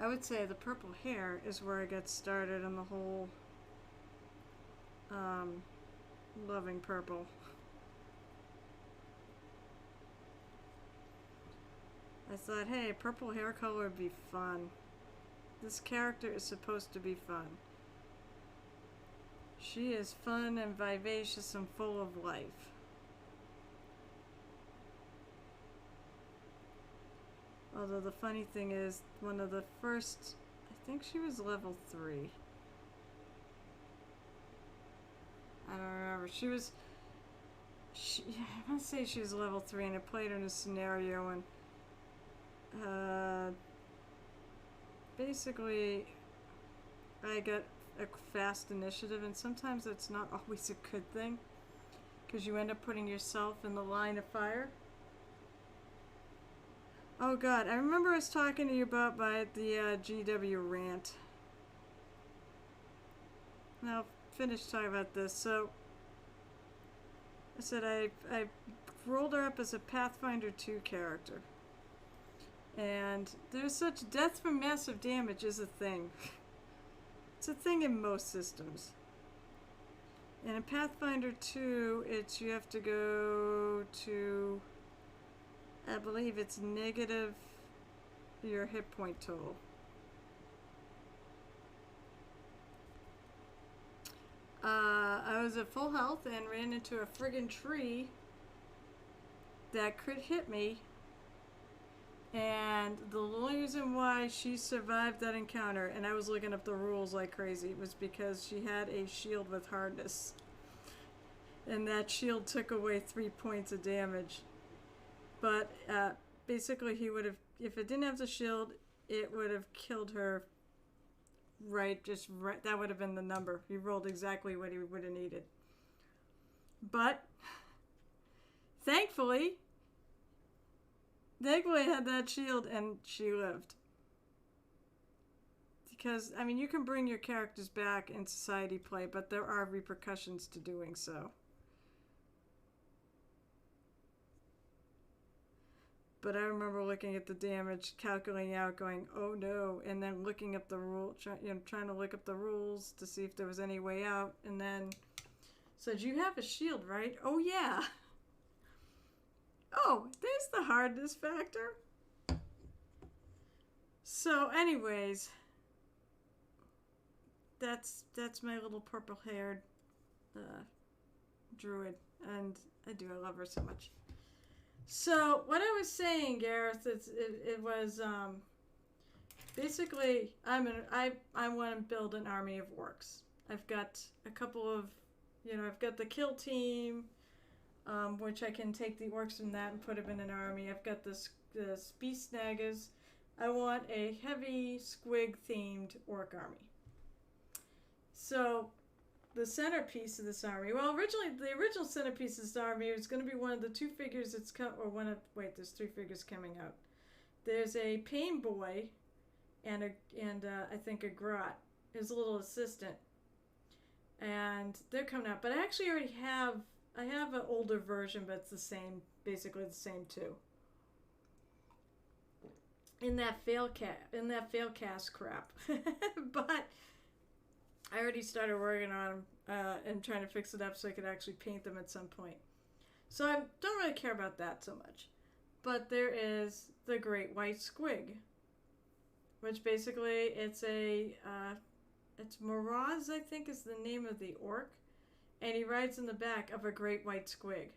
I would say the purple hair is where I get started on the whole loving purple. I thought, hey, purple hair color would be fun. This character is supposed to be fun. She is fun and vivacious and full of life. Although the funny thing is, one of the first, I think she was level 3. I don't remember. I want to say she was level 3, and I played her in a scenario, and basically I got a fast initiative, and sometimes that's not always a good thing, because you end up putting yourself in the line of fire. Oh god, I remember I was talking to you about the GW rant. Now, finish talking about this. So, I said I rolled her up as a Pathfinder 2 character. And there's such death from massive damage is a thing. It's a thing in most systems. And in Pathfinder 2, it's you have to go to, I believe it's negative your hit point total. I was at full health and ran into a friggin' tree that could hit me. And the only reason why she survived that encounter, and I was looking up the rules like crazy, was because she had a shield with hardness. And that shield took away 3 points of damage. But basically he would have, if it didn't have the shield, it would have killed her right, that would have been the number. He rolled exactly what he would have needed. But, thankfully, I had that shield and she lived. Because, I mean, you can bring your characters back in society play, but there are repercussions to doing so. But I remember looking at the damage, calculating out, going, oh no, and then looking up the rule, trying to look up the rules to see if there was any way out, and then said, you have a shield, right? Oh yeah. Oh, there's the hardness factor. So anyways, that's my little purple-haired druid, and I love her so much. So what I was saying, Gareth, it was basically I want to build an army of orcs. I've got a couple of, I've got the kill team, which I can take the orcs from that and put them in an army. I've got the beast snaggers. I want a heavy squig themed orc army. So the centerpiece of this army, well, the original centerpiece of this army was going to be one of the two figures there's 3 figures coming out. There's a pain boy and I think a grot, his little assistant, and they're coming out. But I actually already have an older version, but it's the same, basically the same two. In that failcast crap, but I already started working on them and trying to fix it up so I could actually paint them at some point. So I don't really care about that so much. But there is the Great White Squig, which basically it's Miraz, I think is the name of the orc, and he rides in the back of a Great White Squig.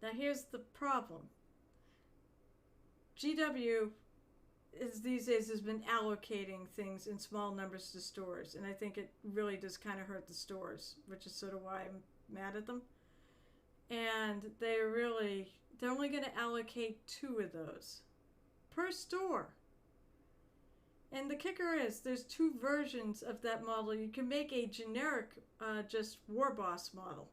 Now here's the problem. GW these days has been allocating things in small numbers to stores, and I think it really does kind of hurt the stores, which is sort of why I'm mad at them. And they're only going to allocate 2 of those per store. And the kicker is there's 2 versions of that model. You can make a generic just war boss model.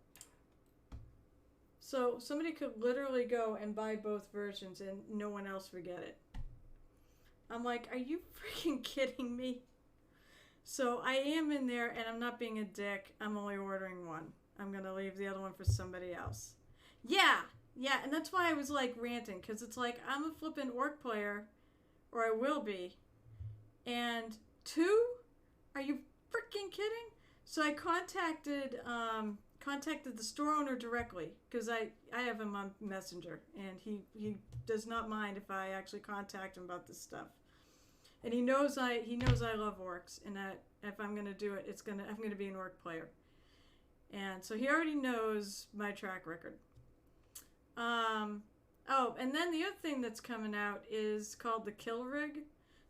So somebody could literally go and buy both versions and no one else would get it. I'm like, are you freaking kidding me? So I am in there, and I'm not being a dick. I'm only ordering 1. I'm going to leave the other one for somebody else. Yeah, and that's why I was like ranting, because it's like, I'm a flippin' orc player, or I will be, and 2? Are you freaking kidding? So I contacted the store owner directly, because I have him on Messenger, and he does not mind if I actually contact him about this stuff. And he knows I love orcs, and that if I'm going to do it, I'm going to be an orc player. And so he already knows my track record. And then the other thing that's coming out is called the Kill Rig.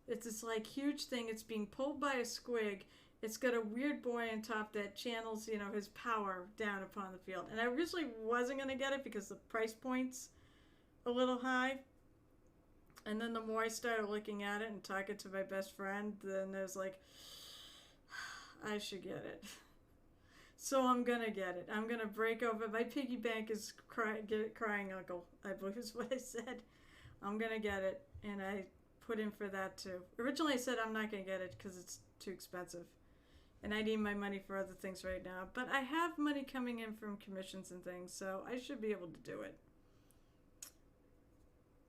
It's this like huge thing. It's being pulled by a squig. It's got a weird boy on top that channels, his power down upon the field. And I originally wasn't going to get it because the price point's a little high. And then the more I started looking at it and talking to my best friend, then there's like, I should get it. So I'm going to get it. I'm going to break over. My piggy bank is crying uncle, I believe is what I said. I'm going to get it. And I put in for that too. Originally I said I'm not going to get it because it's too expensive. And I need my money for other things right now. But I have money coming in from commissions and things, so I should be able to do it.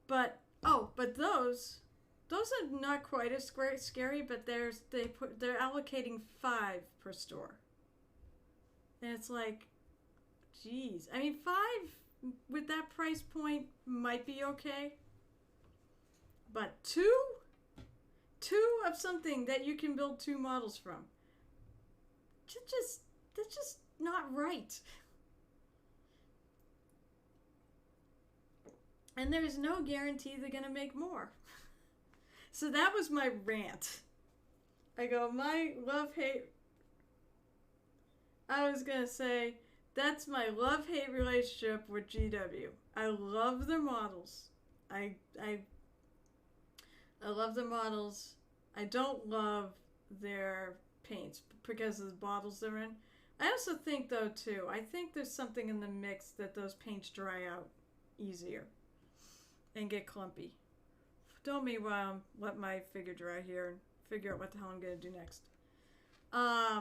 But those are not quite as scary. But they're allocating 5 per store, and it's like, geez. I mean, 5 with that price point might be okay, but two of something that you can build 2 models from. That's just not right. And there's no guarantee they're gonna make more. So that was my rant. I go, my love-hate... I was gonna say, that's my love-hate relationship with GW. I love their models. I love their models. I don't love their paints because of the bottles they're in. I also think, though, too, I think there's something in the mix that those paints dry out easier and get clumpy. Don't me while I'm let my figure dry here and figure out what the hell I'm going to do next. I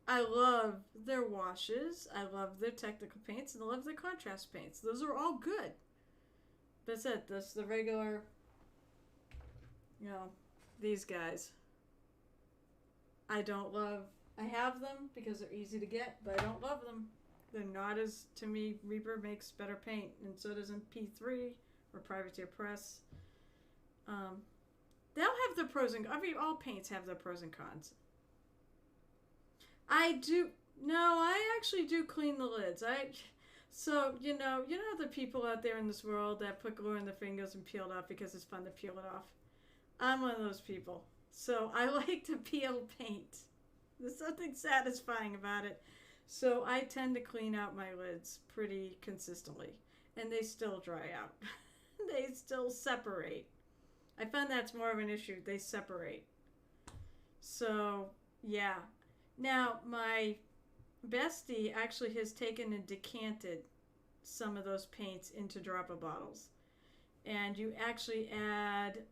love their washes. I love their technical paints, and I love their contrast paints. Those are all good. That's it. That's the regular, these guys. I don't love... I have them because they're easy to get, but I don't love them. They're not as... To me, Reaper makes better paint, and so doesn't P3 or Privateer Press. They'll have their pros and... all paints have their pros and cons. I do... No, I actually do clean the lids. So, you know the people out there in this world that put glue in their fingers and peel it off because it's fun to peel it off? I'm one of those people. So I like to peel paint. There's something satisfying about it. So I tend to clean out my lids pretty consistently. And they still dry out. They still separate. I found that's more of an issue. They separate. So, yeah. Now, my bestie actually has taken and decanted some of those paints into dropper bottles. And you actually add...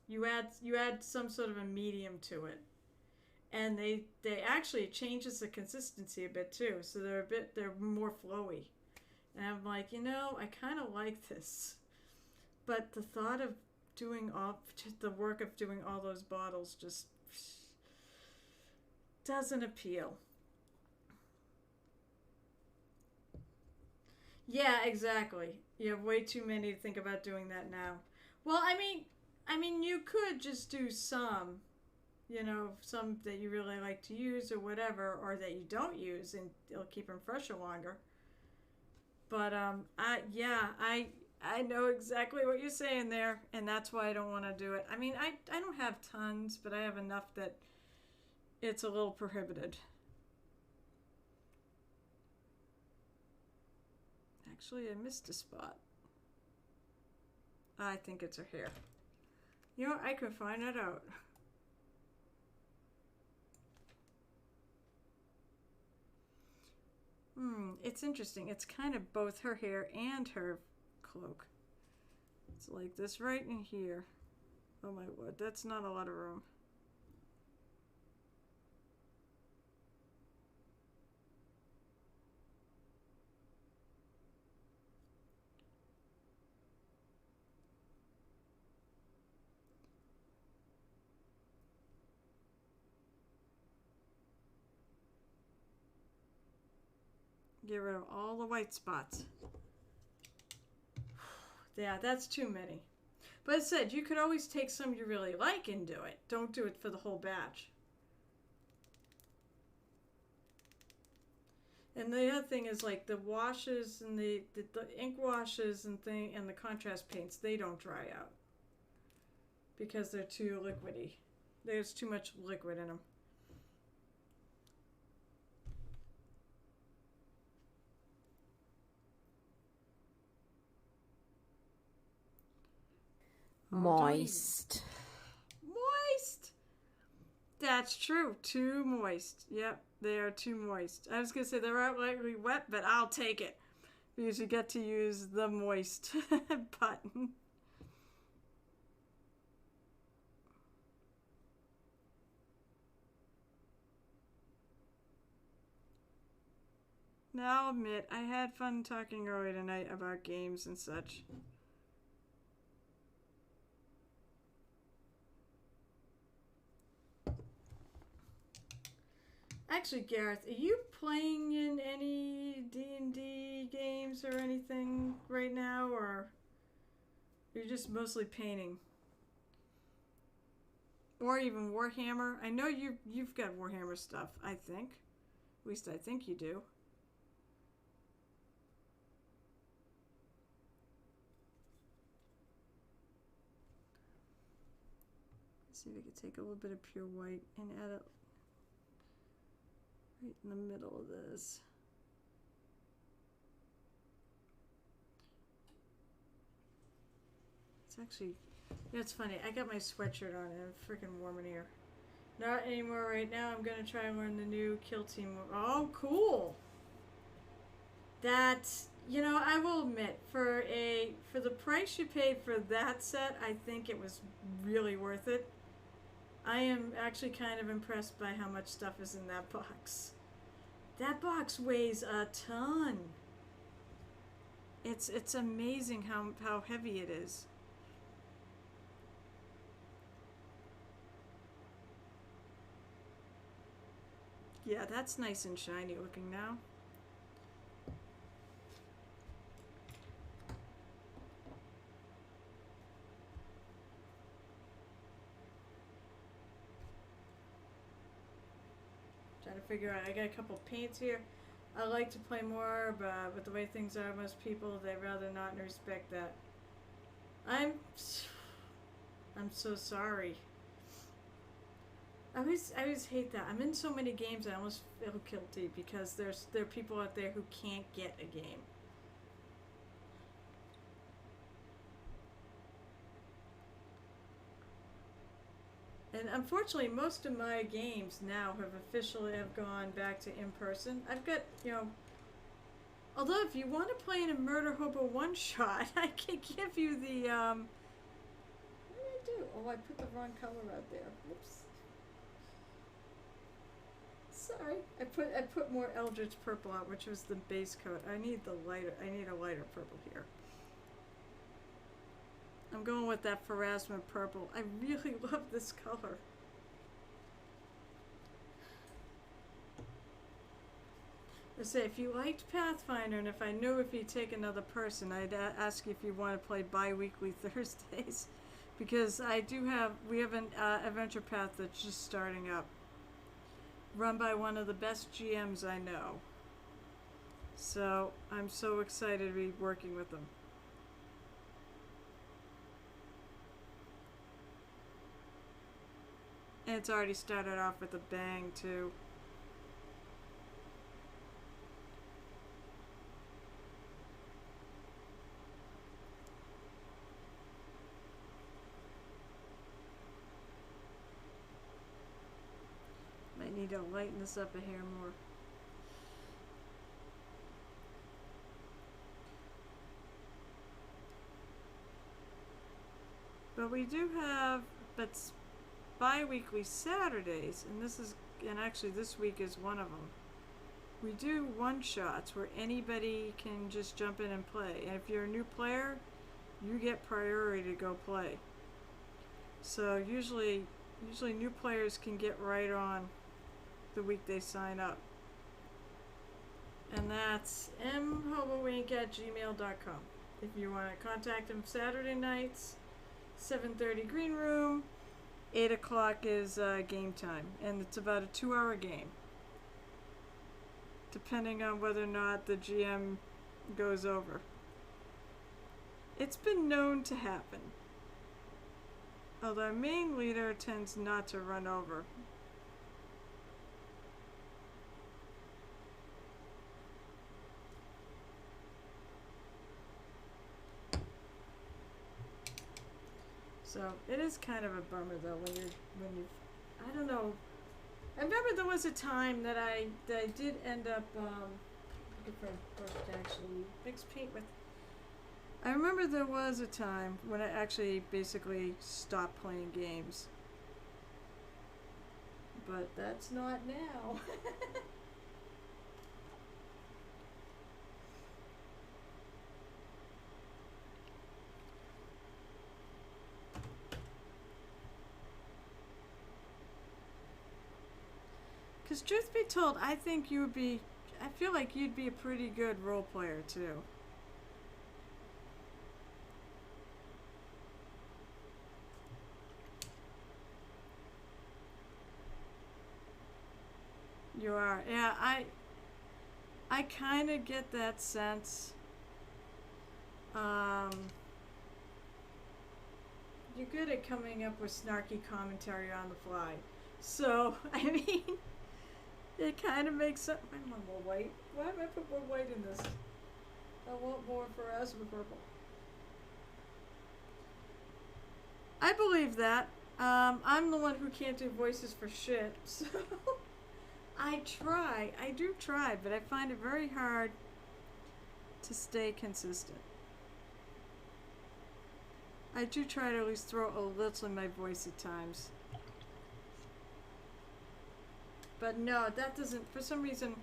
You add some sort of a medium to it, and they actually changes the consistency a bit too. So they're more flowy, and I'm like, I kind of like this, but the thought of doing the work of doing all those bottles just doesn't appeal. Yeah, exactly. You have way too many to think about doing that now. Well, I mean, you could just do some that you really like to use or whatever, or that you don't use, and it'll keep them fresher longer. But I know exactly what you're saying there, and that's why I don't want to do it. I mean, I don't have tons, but I have enough that it's a little prohibited. Actually, I missed a spot. I think it's her hair. I can find it out. It's interesting. It's kind of both her hair and her cloak. It's like this right in here. Oh my word, that's not a lot of room. Get rid of all the white spots. Yeah, that's too many. But as I said, you could always take some you really like and do it. Don't do it for the whole batch. And the other thing is, like, the washes and the ink washes and the contrast paints, they don't dry out because they're too liquidy. There's too much liquid in them. Moist. Moist! That's true. Too moist. Yep, they are too moist. I was going to say they're outrightly wet, but I'll take it. Because you get to use the moist button. Now I'll admit, I had fun talking earlier tonight about games and such. Actually, Gareth, are you playing in any D&D games or anything right now, or you're just mostly painting? Or even Warhammer? I know you've got Warhammer stuff, I think. At least I think you do. Let's see if we can take a little bit of pure white and add it right in the middle of this. It's actually, yeah, it's funny. I got my sweatshirt on and I'm freaking warm in here. Not anymore right now. I'm going to try and learn the new Kill Team. Oh, cool. That, you know, I will admit, for the price you paid for that set, I think it was really worth it. I am actually kind of impressed by how much stuff is in that box. That box weighs a ton. It's amazing how heavy it is. Yeah, that's nice and shiny looking now. Trying to figure out, I got a couple paints here. I like to play more, but with the way things are, most people, they'd rather not respect that. I'm so sorry. I always hate that. I'm in so many games I almost feel guilty because there are people out there who can't get a game. And unfortunately, most of my games now have officially gone back to in-person. I've got, you know, although if you want to play in a Murder Hobo one-shot, I can give you the, what did I do? Oh, I put the wrong color out there. Whoops. Sorry. I put more Eldritch Purple out, which was the base coat. I need a lighter purple here. I'm going with that Pharasma purple. I really love this color. I say, if you liked Pathfinder, and if I knew if you'd take another person, I'd ask you if you want to play bi-weekly Thursdays, because we have an adventure path that's just starting up, run by one of the best GMs I know. So I'm so excited to be working with them. And it's already started off with a bang, too. Might need to lighten this up a hair more. But we do have, bi-weekly Saturdays, and actually this week is one of them. We do one-shots where anybody can just jump in and play. And if you're a new player, you get priority to go play. So usually new players can get right on the week they sign up. And that's mhobowink@gmail.com. If you want to contact them Saturday nights, 7:30 green room, 8 o'clock is game time, and it's about a 2-hour game, depending on whether or not the GM goes over. It's been known to happen, although our main leader tends not to run over. So it is kind of a bummer though when you I don't know. I remember there was a time that I did end up looking for a brush to actually mix paint with. I remember there was a time when I actually basically stopped playing games. But that's not now. Because truth be told, I think you would be, I feel like you'd be a pretty good role player too. You are. Yeah, I kind of get that sense. You're good at coming up with snarky commentary on the fly. So, I mean, it kind of makes sense. I want more white. Why am I put more white in this? I want more for us with purple. I believe that. I'm the one who can't do voices for shit, so I try. I do try, but I find it very hard to stay consistent. I do try to at least throw a little in my voice at times. But no, that doesn't, for some reason,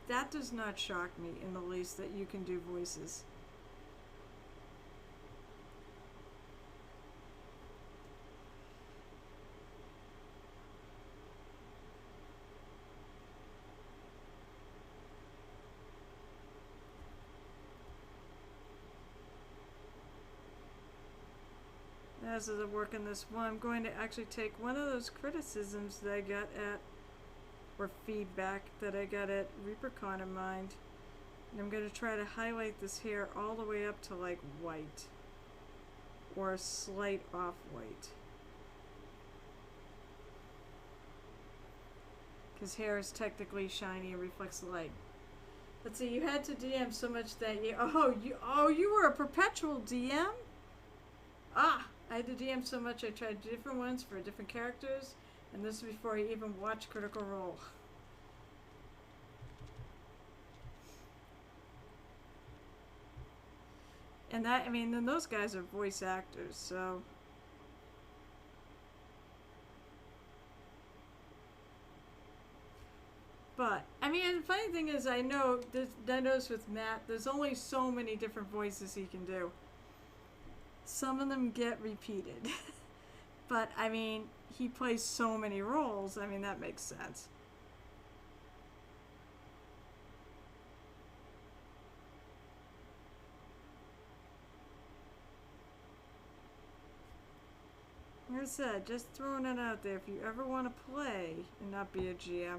that does not shock me in the least that you can do voices. As I work on this one, I'm going to actually take one of those criticisms that I got at, or feedback that I got at ReaperCon in mind, and I'm going to try to highlight this hair all the way up to like white, or a slight off-white. Because hair is technically shiny and reflects the light. Let's see, you had to DM so much that you were a perpetual DM? Ah! I had to DM so much I tried different ones for different characters, and this is before I even watched Critical Role. And that, I mean, then those guys are voice actors, so. But, I mean, the funny thing is, I noticed with Matt, there's only so many different voices he can do. Some of them get repeated. But, I mean, he plays so many roles, I mean, that makes sense. Like I said, just throwing it out there, if you ever want to play and not be a GM, you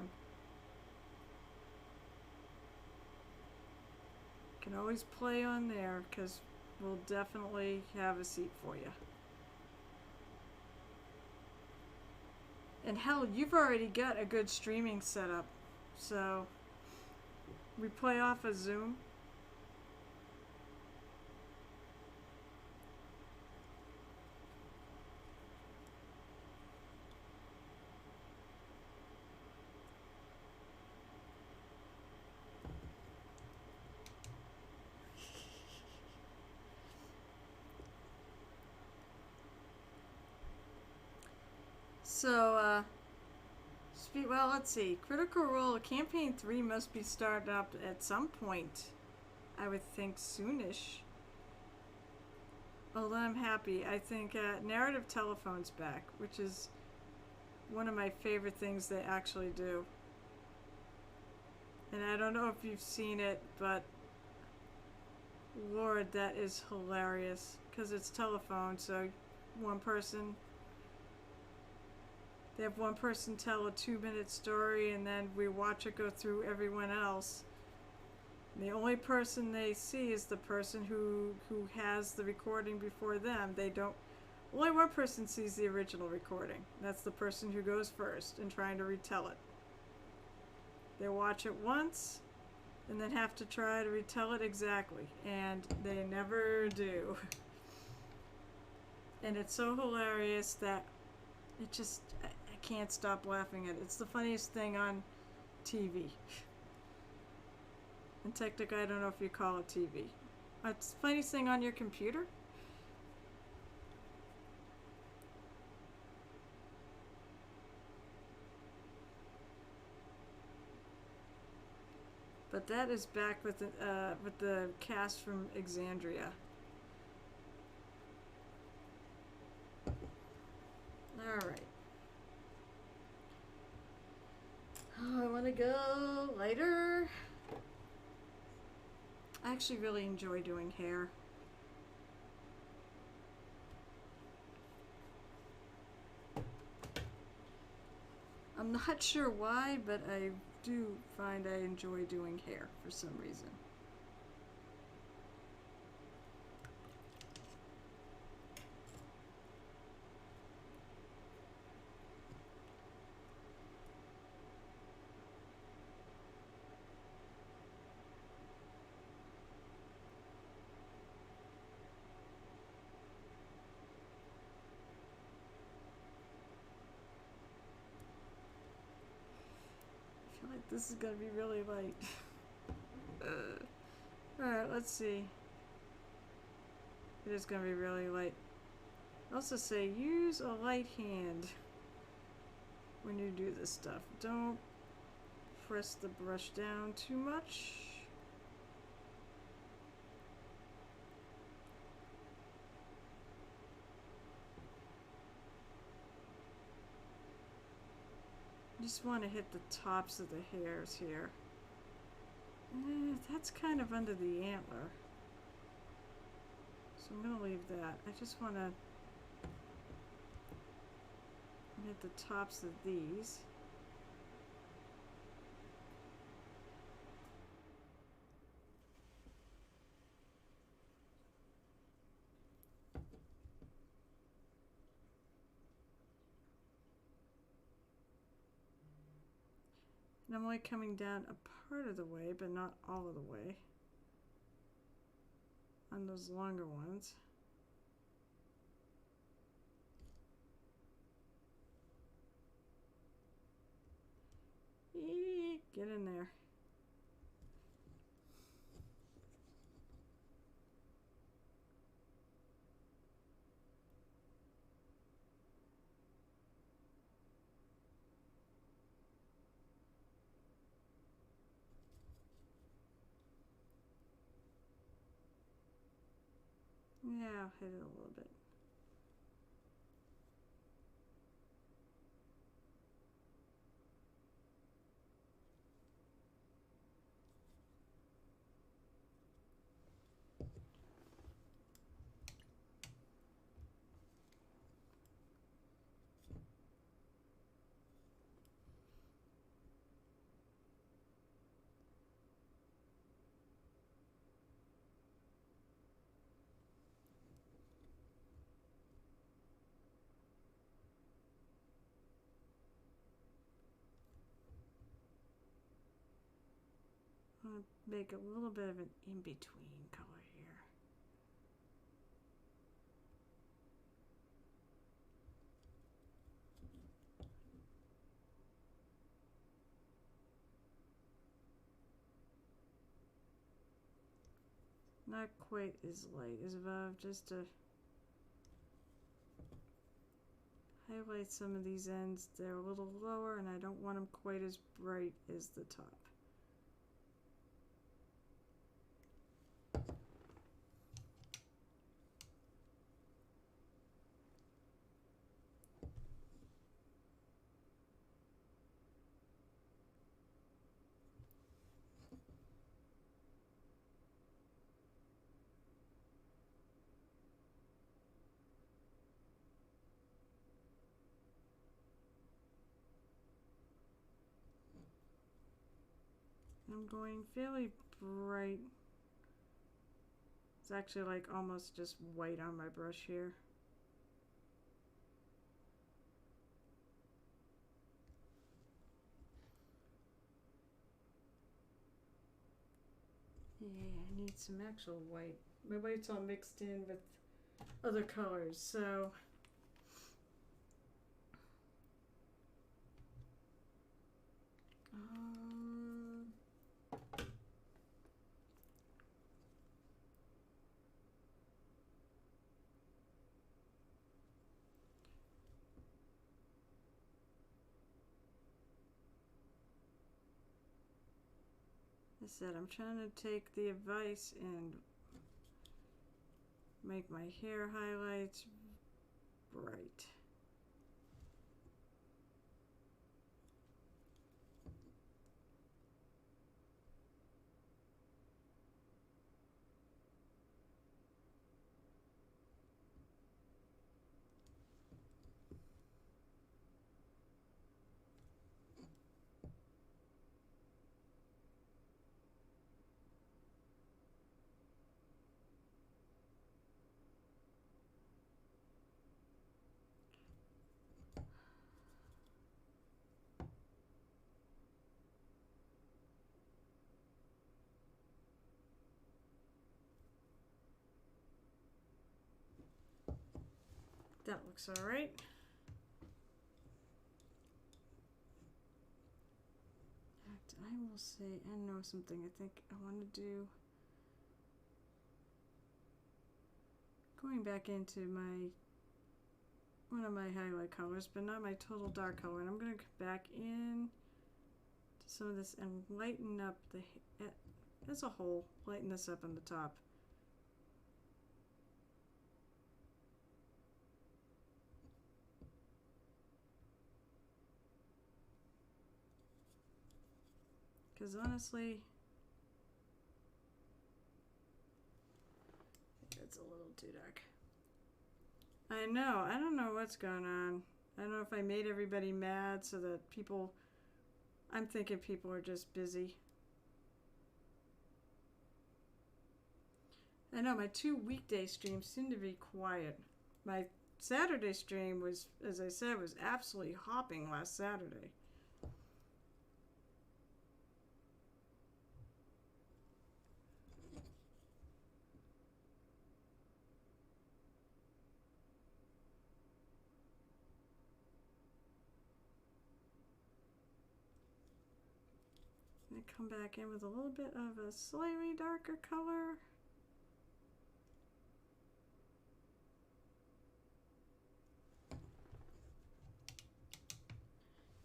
can always play on there, because we'll definitely have a seat for you. And hell, you've already got a good streaming setup. So, we play off of Zoom. So, well, let's see. Critical Role Campaign 3 must be started up at some point. I would think soonish. Although I'm happy. I think Narrative Telephone's back, which is one of my favorite things they actually do. And I don't know if you've seen it, but Lord, that is hilarious. Because it's telephone, so one person... They have one person tell a 2-minute story, and then we watch it go through everyone else. And the only person they see is the person who has the recording before them. They don't. Only one person sees the original recording. That's the person who goes first and trying to retell it. They watch it once, and then have to try to retell it exactly, and they never do. And it's so hilarious that it just. I can't stop laughing at it. It's the funniest thing on TV. And technically, I don't know if you call it TV. It's the funniest thing on your computer. But that is back with the cast from Exandria. All right. Oh, I actually really enjoy doing hair. I'm not sure why, but I do find I enjoy doing hair for some reason. I feel like this is gonna be really light. Alright, let's see. It is gonna be really light. I also say use a light hand when you do this stuff. Don't press the brush down too much. You just want to hit the tops of the hairs here. That's kind of under the antler. So I'm going to leave that. I just want to hit the tops of these. And I'm only coming down a part of the way, but not all of the way on those longer ones. Get in there. Yeah, I'll hit it a little bit. I'm going to make a little bit of an in-between color here. Not quite as light as above, just to highlight some of these ends. They're a little lower and I don't want them quite as bright as the top. I'm going fairly bright. It's actually like almost just white on my brush here. Yeah, I need some actual white. My white's all mixed in with other colors, so I said I'm trying to take the advice and make my hair highlights bright. That looks alright. I will say, I know something I think I want to do. Going back into one of my highlight colors, but not my total dark color. And I'm going to come back in to some of this and lighten up as a whole, lighten this up on the top. Because honestly, it's a little too dark. I know. I don't know what's going on. I don't know if I made everybody mad so that people... I'm thinking people are just busy. I know, my 2 weekday streams seem to be quiet. My Saturday stream was, as I said, was absolutely hopping last Saturday. I come back in with a little bit of a slightly darker color.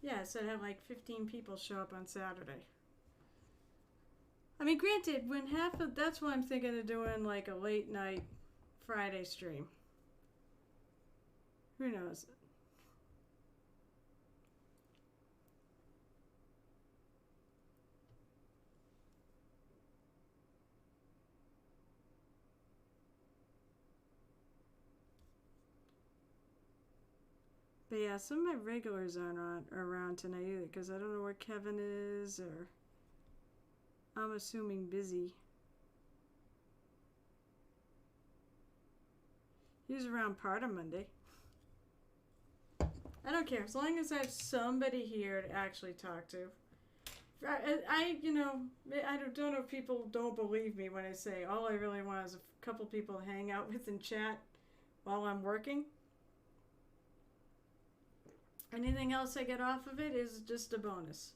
Yeah, so I had like 15 people show up on Saturday. I mean, granted, when that's why I'm thinking of doing like a late night Friday stream. Who knows? But yeah, some of my regulars aren't around tonight either because I don't know where Kevin is, or I'm assuming busy. He's around part of Monday. I don't care as long as I have somebody here to actually talk to. I don't know if people don't believe me when I say all I really want is a couple people to hang out with and chat while I'm working. Anything else I get off of it is just a bonus.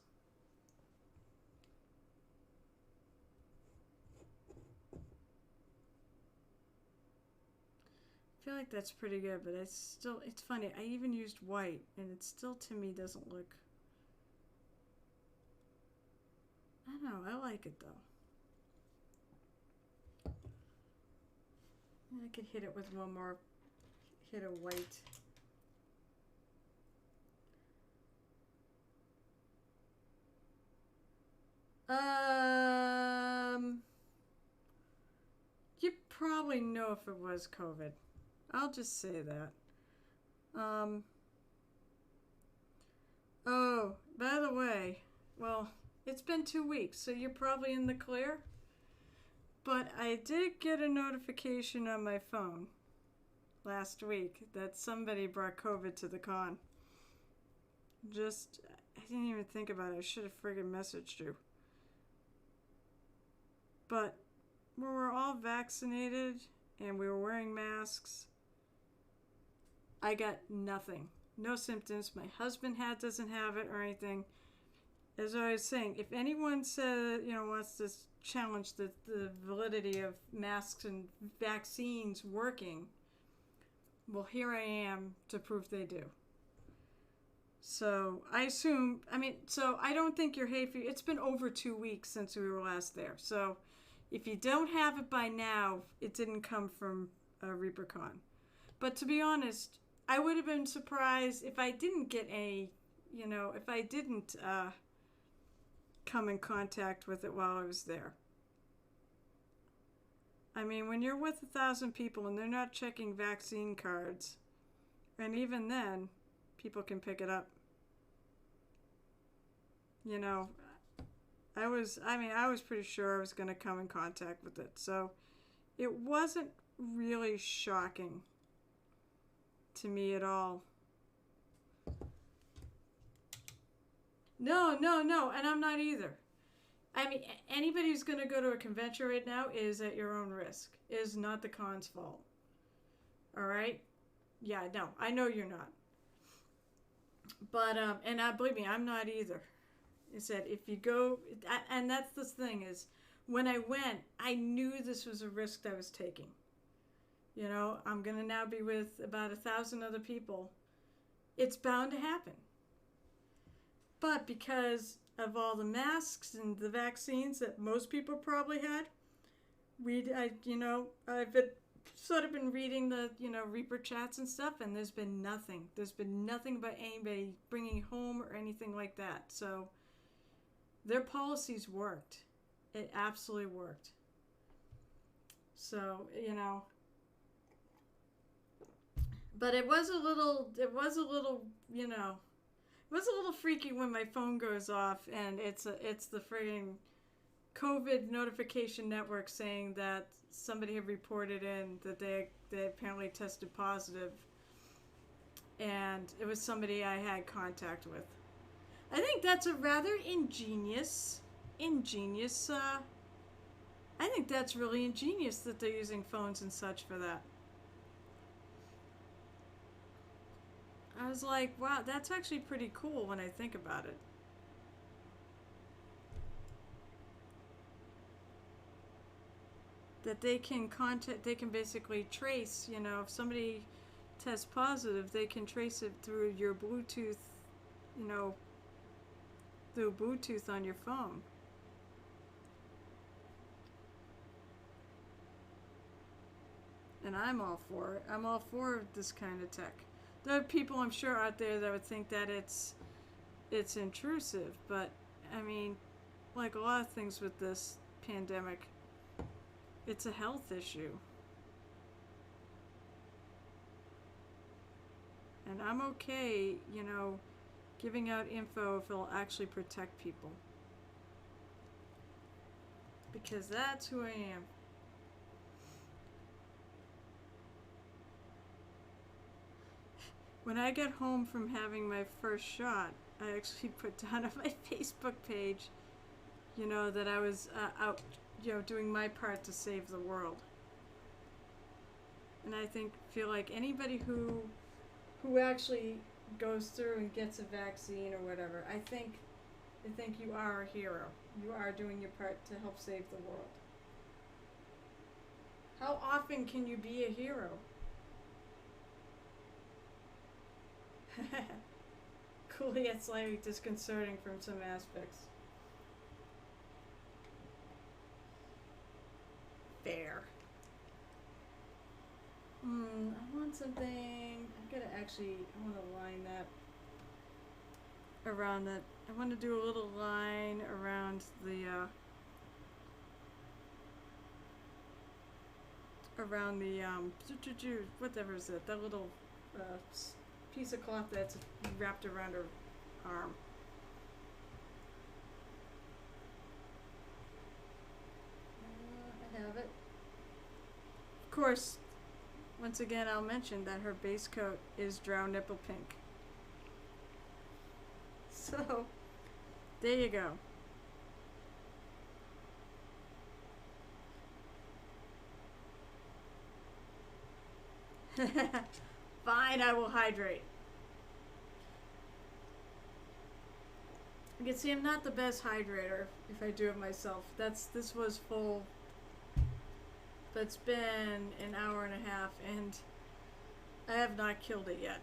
I feel like that's pretty good, but it's funny. I even used white, and it still, to me, doesn't look... I don't know. I like it, though. I could hit it with one more hit of white. You probably know if it was COVID. I'll just say that. Oh, by the way, well, it's been 2 weeks, so you're probably in the clear. But I did get a notification on my phone last week that somebody brought COVID to the con. I didn't even think about it. I should have friggin' messaged you. But we were all vaccinated and we were wearing masks. I got nothing. No symptoms. My husband doesn't have it or anything. As I was saying, if anyone wants to challenge the validity of masks and vaccines working, well, here I am to prove they do. So I don't think you're hay fever. It's been over 2 weeks since we were last there. So if you don't have it by now, it didn't come from ReaperCon. But to be honest, I would have been surprised if I didn't get if I didn't come in contact with it while I was there. I mean, when you're with 1,000 people and they're not checking vaccine cards, and even then, people can pick it up. I was pretty sure I was going to come in contact with it. So it wasn't really shocking to me at all. No, and I'm not either. I mean, anybody who's going to go to a convention right now is at your own risk. It is not the con's fault. All right? Yeah, no, I know you're not. But and believe me, I'm not either. It said if you go, and that's the thing is, when I went, I knew this was a risk I was taking. You know, I'm gonna now be with about 1,000 other people. It's bound to happen. But because of all the masks and the vaccines that most people probably had, I've been, sort of been reading the, Reaper chats and stuff, and there's been nothing. There's been nothing about anybody bringing home or anything like that. So their policies worked. It absolutely worked. So, but it was a little, it was a little freaky when my phone goes off and it's the friggin' COVID notification network saying that somebody had reported in that they apparently tested positive, and it was somebody I had contact with. I think that's a rather ingenious. I think that's really ingenious that they're using phones and such for that. I was like, wow, that's actually pretty cool when I think about it. That they can basically trace, if somebody tests positive, they can trace it through your Bluetooth, through Bluetooth on your phone. And I'm all for it. I'm all for this kind of tech. There are people I'm sure out there that would think that it's intrusive, but I mean, like a lot of things with this pandemic, it's a health issue. And I'm okay, giving out info if it'll actually protect people. Because that's who I am. When I got home from having my first shot, I actually put down on my Facebook page, that I was out, doing my part to save the world. And I feel like anybody who actually goes through and gets a vaccine or whatever, I think you are a hero. You are doing your part to help save the world. How often can you be a hero? Cool, yet slightly disconcerting from some aspects. Fair. I want something. I want to line that around that. I want to do a little line around the whatever is it? That little piece of cloth that's wrapped around her arm. I have it. Of course, once again, I'll mention that her base coat is Drow Nipple Pink. So, there you go. Fine, I will hydrate. You can see I'm not the best hydrator if I do it myself. This was full. That's been an hour and a half and I have not killed it yet.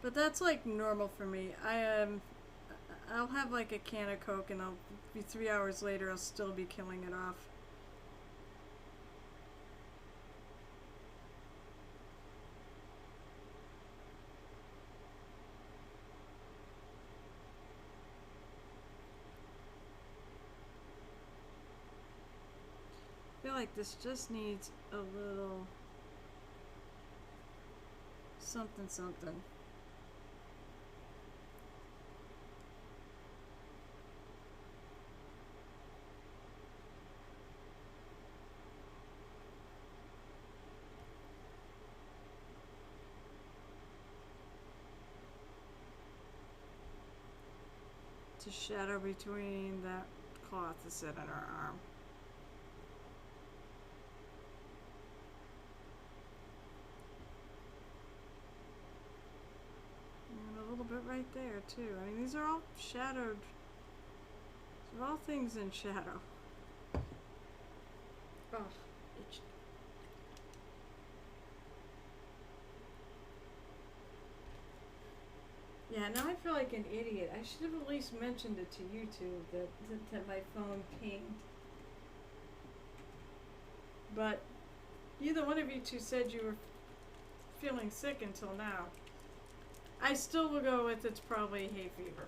But that's like normal for me. I'll have like a can of Coke and I'll be 3 hours later I'll still be killing it off. I feel like this just needs a little something. To shadow between that cloth that's set on her arm. there too. I mean, these are all shadowed. These are all things in shadow. Oh, itch. Yeah, now I feel like an idiot. I should have at least mentioned it to you two that my phone pinged. But neither one of you two said you were feeling sick until now. I still will go with it's probably hay fever.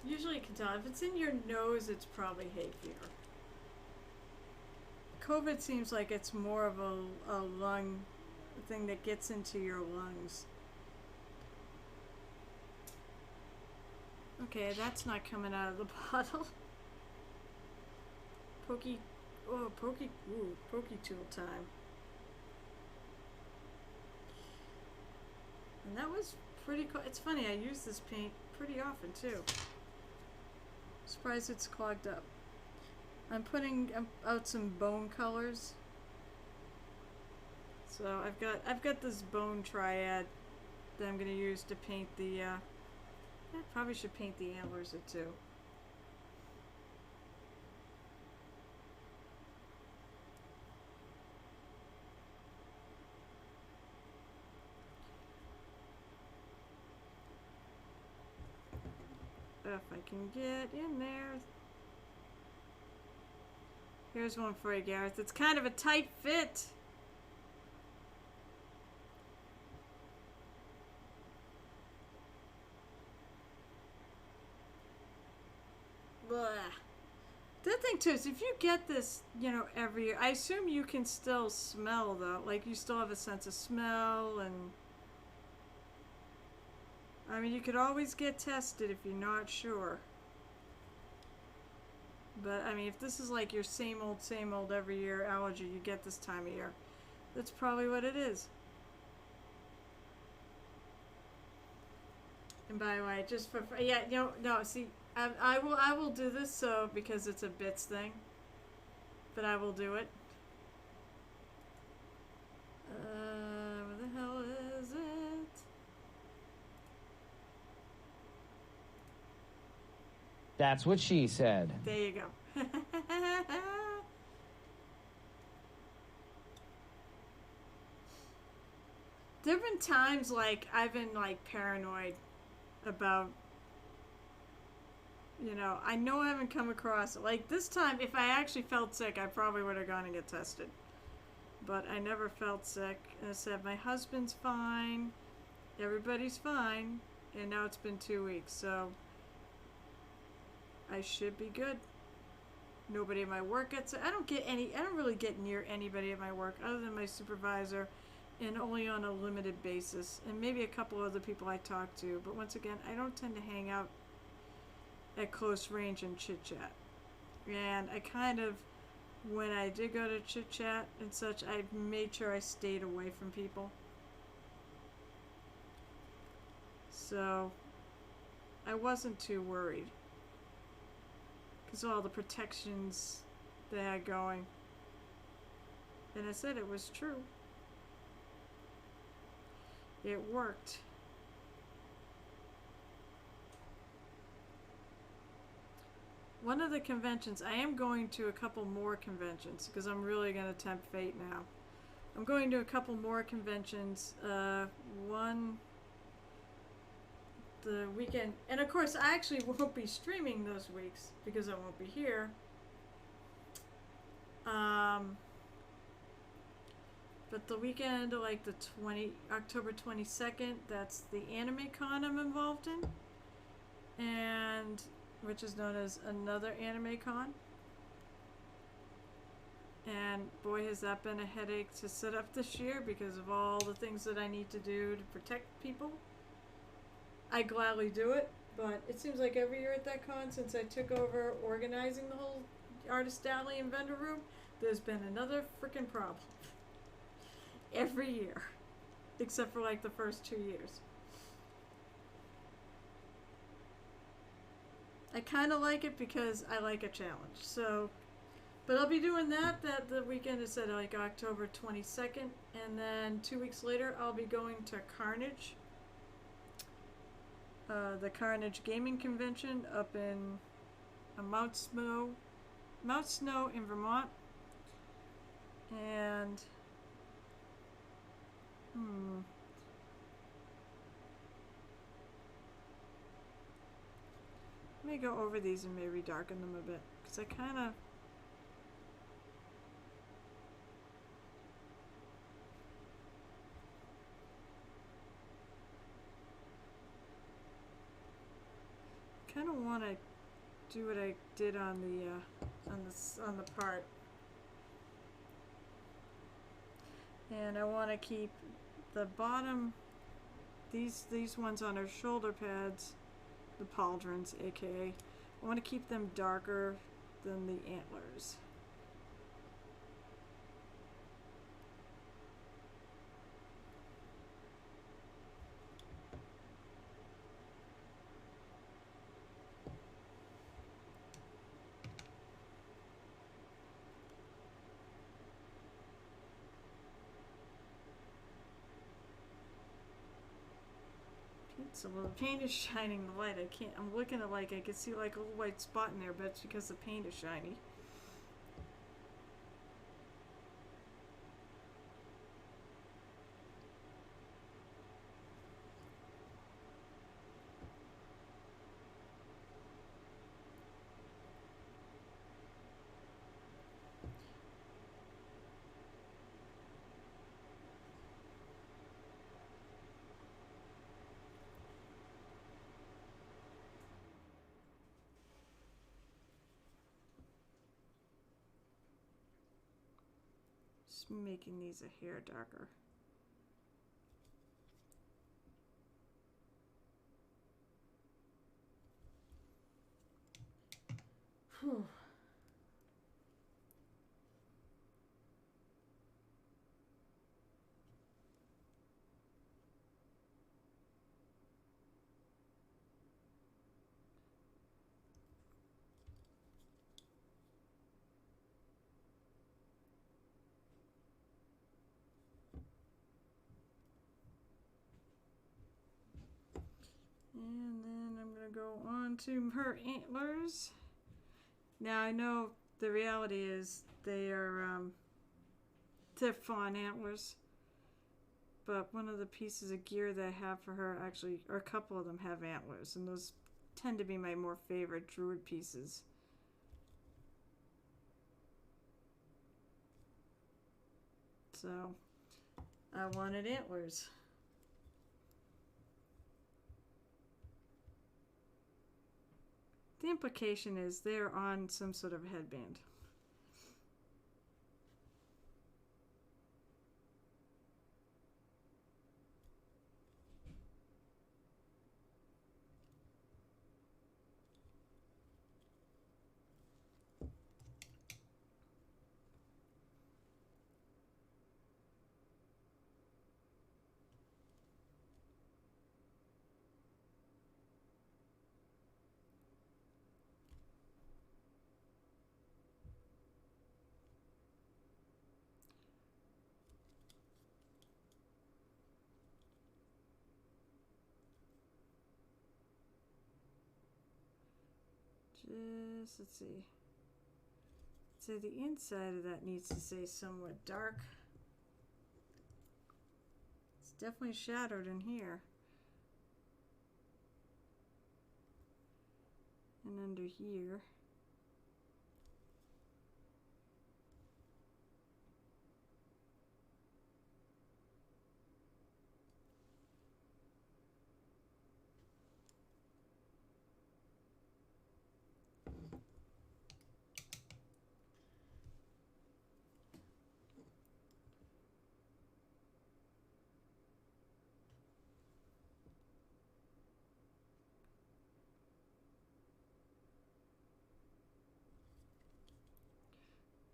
Usually you can tell. If it's in your nose, it's probably hay fever. COVID seems like it's more of a lung thing that gets into your lungs. Okay, that's not coming out of the bottle. Pokey tool time. And that was pretty cool. It's funny, I use this paint pretty often too. Surprised it's clogged up. I'm putting out some bone colors. So I've got this bone triad that I'm gonna use to paint the I probably should paint the antlers too. If I can get in there. Here's one for you, Gareth. It's kind of a tight fit. Blah. The thing too is if you get this, you know, every year, I assume you can still smell though. Like you still have a sense of smell and I mean, you could always get tested if you're not sure. But, I mean, if this is like your same old every year allergy you get this time of year, that's probably what it is. And by the way, just for yeah, no, see, I will do this so because it's a bits thing. But I will do it. Where the hell is it? That's what she said. There you go. There have been times like I've been like paranoid about, you know, I know I haven't come across it. Like this time, if I actually felt sick, I probably would have gone and get tested. But I never felt sick. And I said, my husband's fine, everybody's fine, and now it's been 2 weeks, so I should be good. Nobody at my work gets it. I don't really get near anybody at my work other than my supervisor and only on a limited basis. And maybe a couple other people I talk to. But once again, I don't tend to hang out at close range and chit chat. And I kind of, when I did go to chit chat and such, I made sure I stayed away from people. So I wasn't too worried. Because of all the protections they had going. And I said it was true. It worked. One of the conventions, I am going to a couple more conventions because I'm really going to tempt fate now. I'm going to a couple more conventions. One the weekend, and of course I actually won't be streaming those weeks because I won't be here. But the weekend, like the October 22nd, that's the Anime Con I'm involved in, and which is known as another Anime Con. And boy, has that been a headache to set up this year because of all the things that I need to do to protect people. I gladly do it, but it seems like every year at that con, since I took over organizing the whole Artist Alley and vendor room, there's been another freaking problem. Every year. Except for like the first 2 years. I kind of like it because I like a challenge. So, but I'll be doing that the weekend is at like October 22nd, and then 2 weeks later I'll be going to Carnage the Carnage Gaming Convention up in Mount Snow in Vermont. And let me go over these and maybe darken them a bit, because I kind of want to do what I did on the part, and I want to keep the bottom, these ones on her shoulder pads, the pauldrons, aka, I want to keep them darker than the antlers. So the paint is shining the light. I'm looking at, like, I can see like a little white spot in there, but it's because the paint is shiny. Just making these a hair darker. Whew. And then I'm going to go on to her antlers. Now I know the reality is they're fawn antlers, but one of the pieces of gear that I have for her actually, or a couple of them, have antlers, and those tend to be my more favorite Druid pieces. So I wanted antlers. The implication is they're on some sort of headband. Just, let's see. So the inside of that needs to stay somewhat dark. It's definitely shadowed in here. And under here.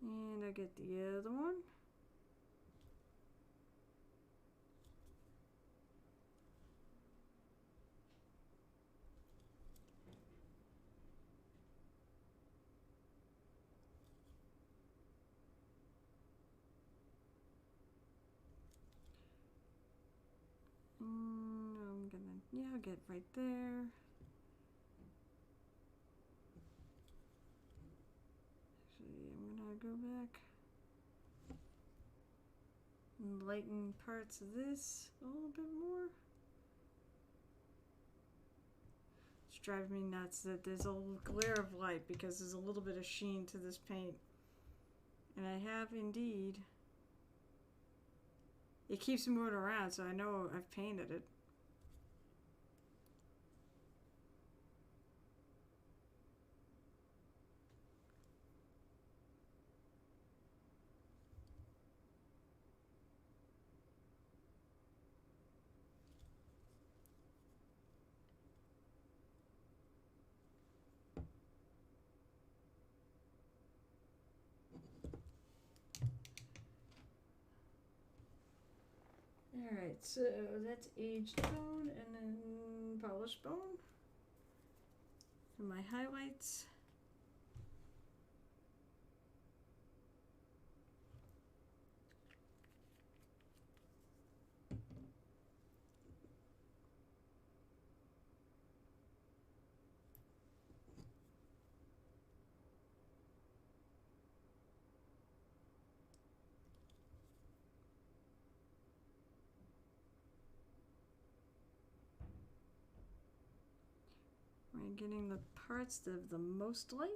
And I get the other one. I'm gonna Yeah, I'll get right there. Actually, I'm gonna go back and lighten parts of this a little bit more. It's driving me nuts that there's a glare of light because there's a little bit of sheen to this paint. And I have indeed. It keeps moving around, so I know I've painted it. Alright, so that's aged bone and then polished bone for my highlights. We're getting the parts that have the most light.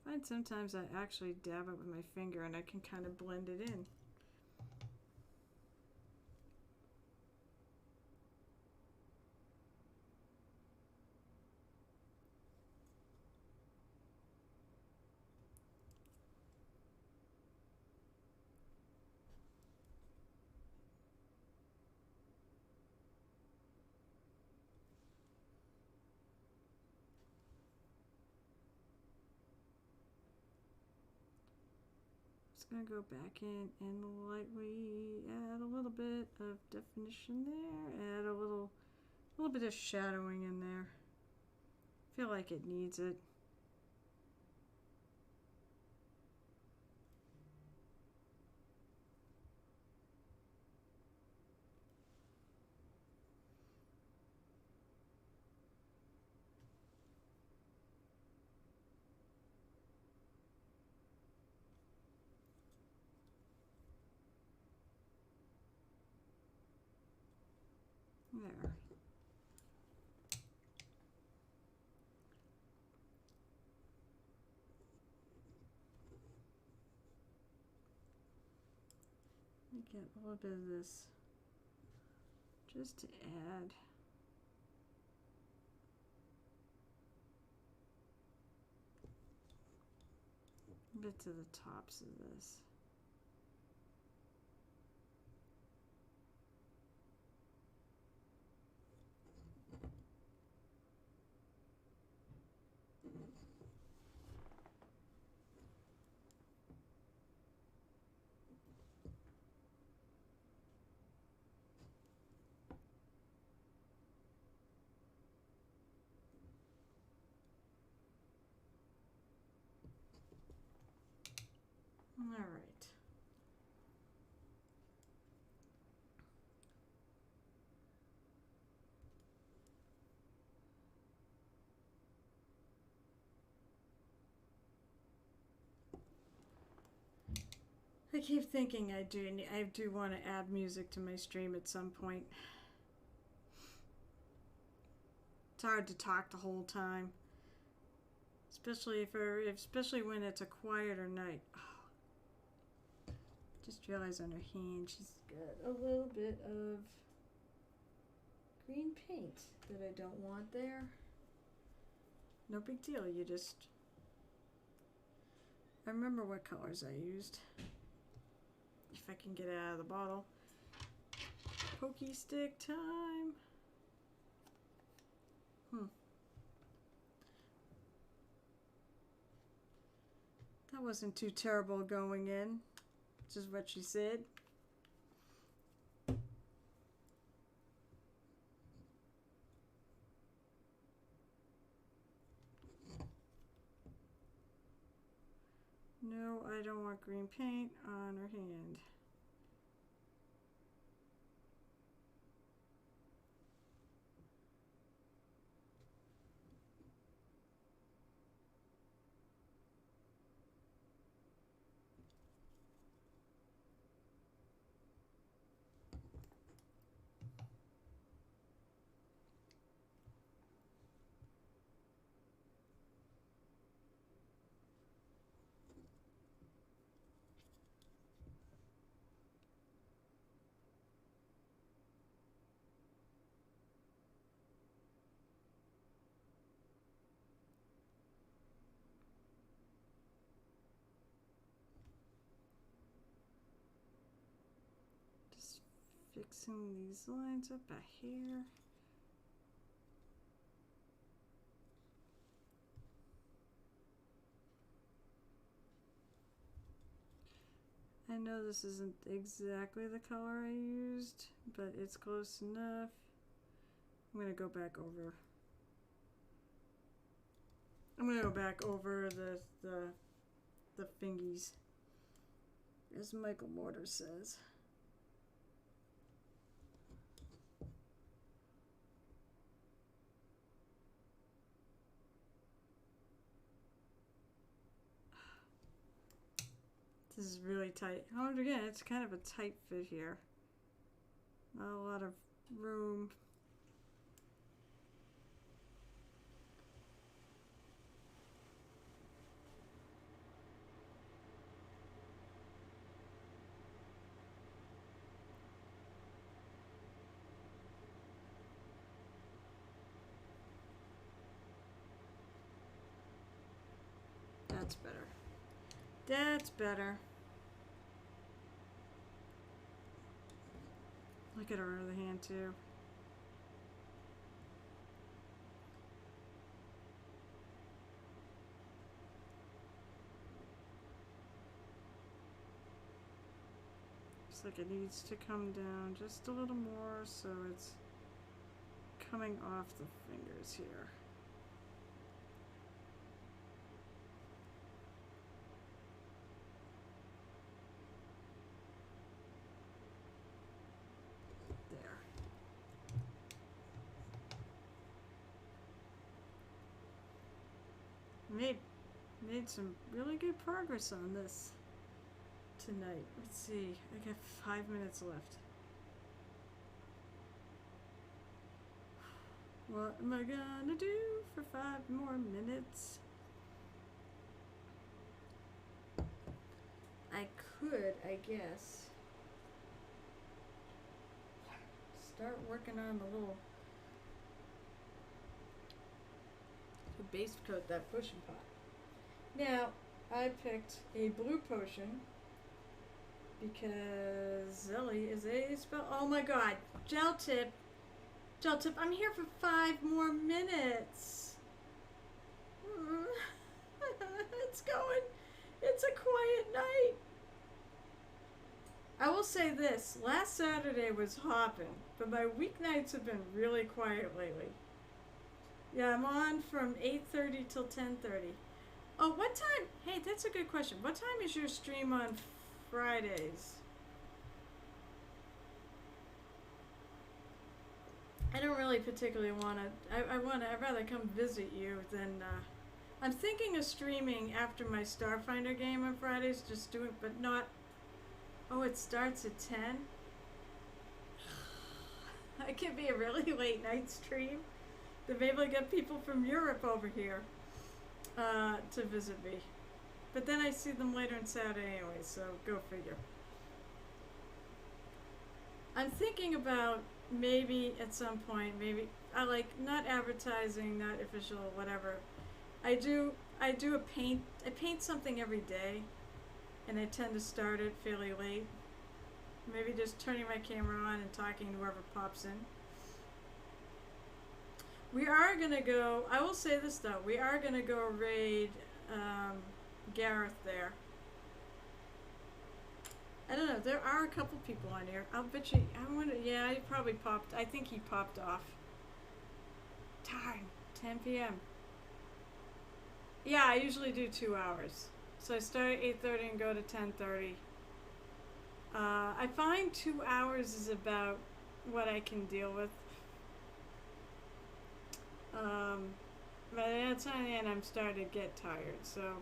I find sometimes I actually dab it with my finger and I can kind of blend it in. Just gonna go back in and lightly add a little bit of definition there. Add a little bit of shadowing in there. Feel like it needs it. There. Let me get a little bit of this just to add. A bit to the tops of this. All right. I keep thinking I do want to add music to my stream at some point. It's hard to talk the whole time, especially especially when it's a quieter night. Oh, just realized on her hand she's got a little bit of green paint that I don't want there. No big deal. I remember what colors I used. If I can get it out of the bottle. Pokey stick time. That wasn't too terrible going in. Just what she said. No, I don't want green paint on her hand. Fixing these lines up a hair. I know this isn't exactly the color I used, but it's close enough. I'm gonna go back over. I'm gonna go back over the fingies, as Michael Mortar says. This is really tight. Oh, again, it's kind of a tight fit here. Not a lot of room. That's better. That's better. Look at her other hand too. Looks like it needs to come down just a little more so it's coming off the fingers here. Made some really good progress on this tonight. Let's see, I got 5 minutes left. What am I gonna do for 5 more minutes? I could, I guess, start working on the little base coat, that potion pot. Now, I picked a blue potion because Zelly is a spell. Oh my god, gel tip, I'm here for 5 more minutes. It's going, it's a quiet night. I will say this, last Saturday was hopping, but my weeknights have been really quiet lately. Yeah, I'm on from 8:30 till 10:30. Oh, what time? Hey, that's a good question. What time is your stream on Fridays? I don't really particularly want to. I'd rather come visit you than. I'm thinking of streaming after my Starfinder game on Fridays. Just do it, but not. Oh, it starts at 10. It could be a really late night stream. Then maybe I'll get people from Europe over here to visit me. But then I see them later on Saturday anyway, so go figure. I'm thinking about maybe at some point, maybe I like not advertising, not official, whatever. I paint something every day, and I tend to start it fairly late. Maybe just turning my camera on and talking to whoever pops in. We are gonna go, I will say this though, we are gonna go raid Gareth there. I don't know. There are a couple people on here. I'll bet you. I wonder. Yeah, he probably popped. I think he popped off. Darn. 10 p.m. Yeah, I usually do 2 hours. So I start at 8:30 and go to 10:30. I find 2 hours is about what I can deal with. But at the end, I'm starting to get tired. So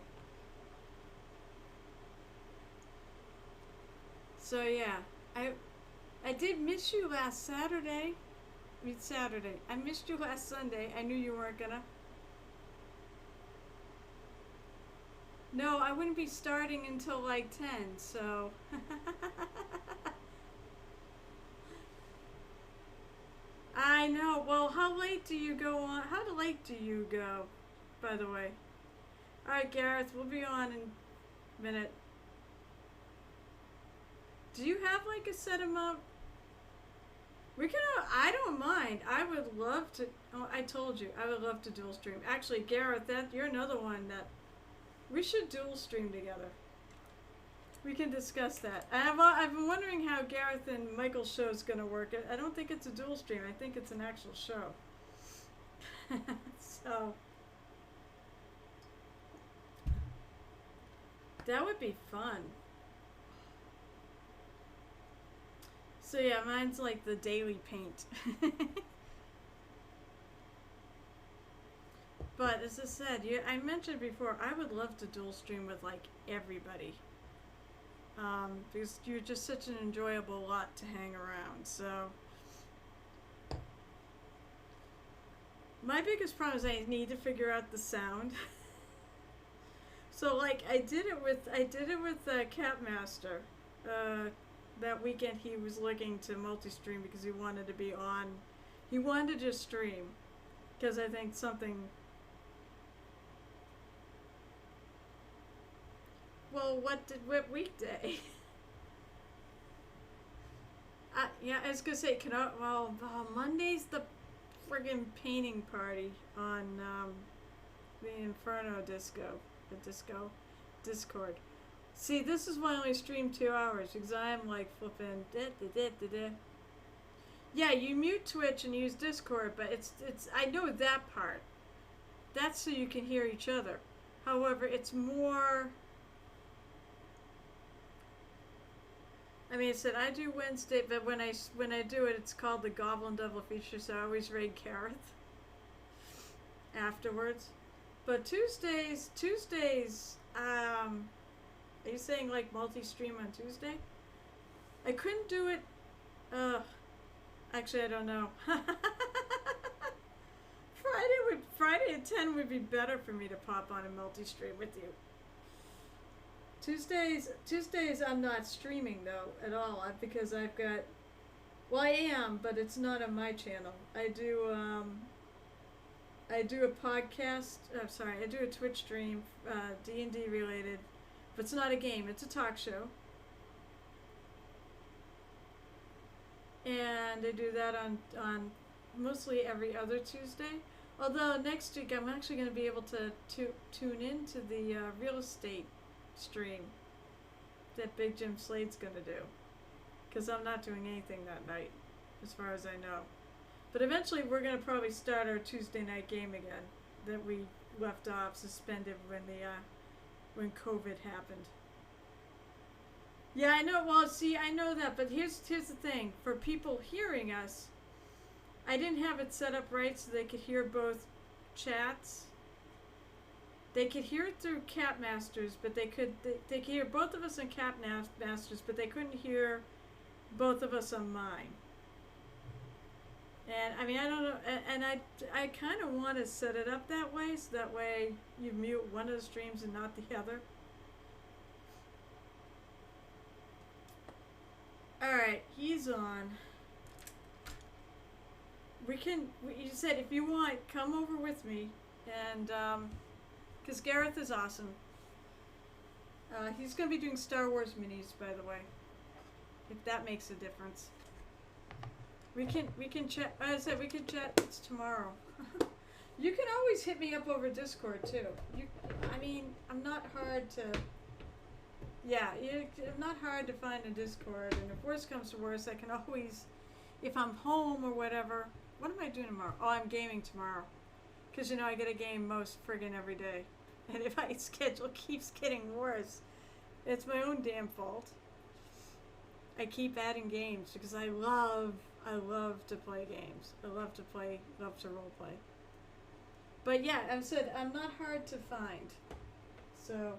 yeah, I did miss you last Saturday. I mean Saturday. I missed you last Sunday. I knew you weren't gonna. No, I wouldn't be starting until like 10, so. I know. Well, how late do you go on? How late do you go, by the way? Alright, Gareth, we'll be on in a minute. Do you have like a set amount? We can, I don't mind. I would love to, oh, I told you, I would love to dual stream. Actually, Gareth, you're another one that, we should dual stream together. We can discuss that. I've been wondering how Gareth and Michael's show is going to work. I don't think it's a dual stream. I think it's an actual show. So, that would be fun. So yeah, mine's like the daily paint. But as I said, I mentioned before, I would love to dual stream with like everybody. Because you're just such an enjoyable lot to hang around. So my biggest problem is I need to figure out the sound. So like I did it with Capmaster. That weekend he was looking to multi-stream because he wanted to be on. He wanted to just stream because I think something. Well, what weekday? Yeah, I was gonna say, Monday's the friggin' painting party on the Inferno Discord. See, this is why I only stream 2 hours because I'm like flipping. Yeah, you mute Twitch and use Discord, but it's. I know that part. That's so you can hear each other. However, it's more. I mean, I said I do Wednesday, but when I do it, it's called the Goblin Devil feature, so I always raid Gareth afterwards. But Tuesdays, are you saying like multi-stream on Tuesday? I couldn't do it. Actually, I don't know. Friday at 10 would be better for me to pop on a multi-stream with you. Tuesdays I'm not streaming though at all because I've got. Well, I am, but it's not on my channel. I do a podcast. I do a Twitch stream, D&D related, but it's not a game. It's a talk show, and I do that on mostly every other Tuesday. Although next week I'm actually going to be able to tune into the real estate stream that Big Jim Slade's going to do, because I'm not doing anything that night, as far as I know. But eventually we're going to probably start our Tuesday night game again that we left off suspended when COVID happened. Yeah, I know. Well, see, I know that, but here's the thing. For people hearing us, I didn't have it set up right so they could hear both chats. They could hear it through Capmasters, but they could hear both of us on Capmasters, but they couldn't hear both of us on mine. And I mean, I don't know, and I kind of want to set it up that way, so that way you mute one of the streams and not the other. Alright, he's on. You said if you want, come over with me, and, because Gareth is awesome. He's going to be doing Star Wars minis, by the way, if that makes a difference. We can chat. I said we can chat. It's tomorrow. You can always hit me up over Discord too. I mean, I'm not hard to. Yeah, it's not hard to find a Discord, and if worse comes to worse, I can always, if I'm home or whatever. What am I doing tomorrow? Oh, I'm gaming tomorrow. Because, you know, I get a game most friggin' every day. And if my schedule keeps getting worse, it's my own damn fault. I keep adding games because I love to play games. I love to role play. But yeah, I said, I'm not hard to find. So,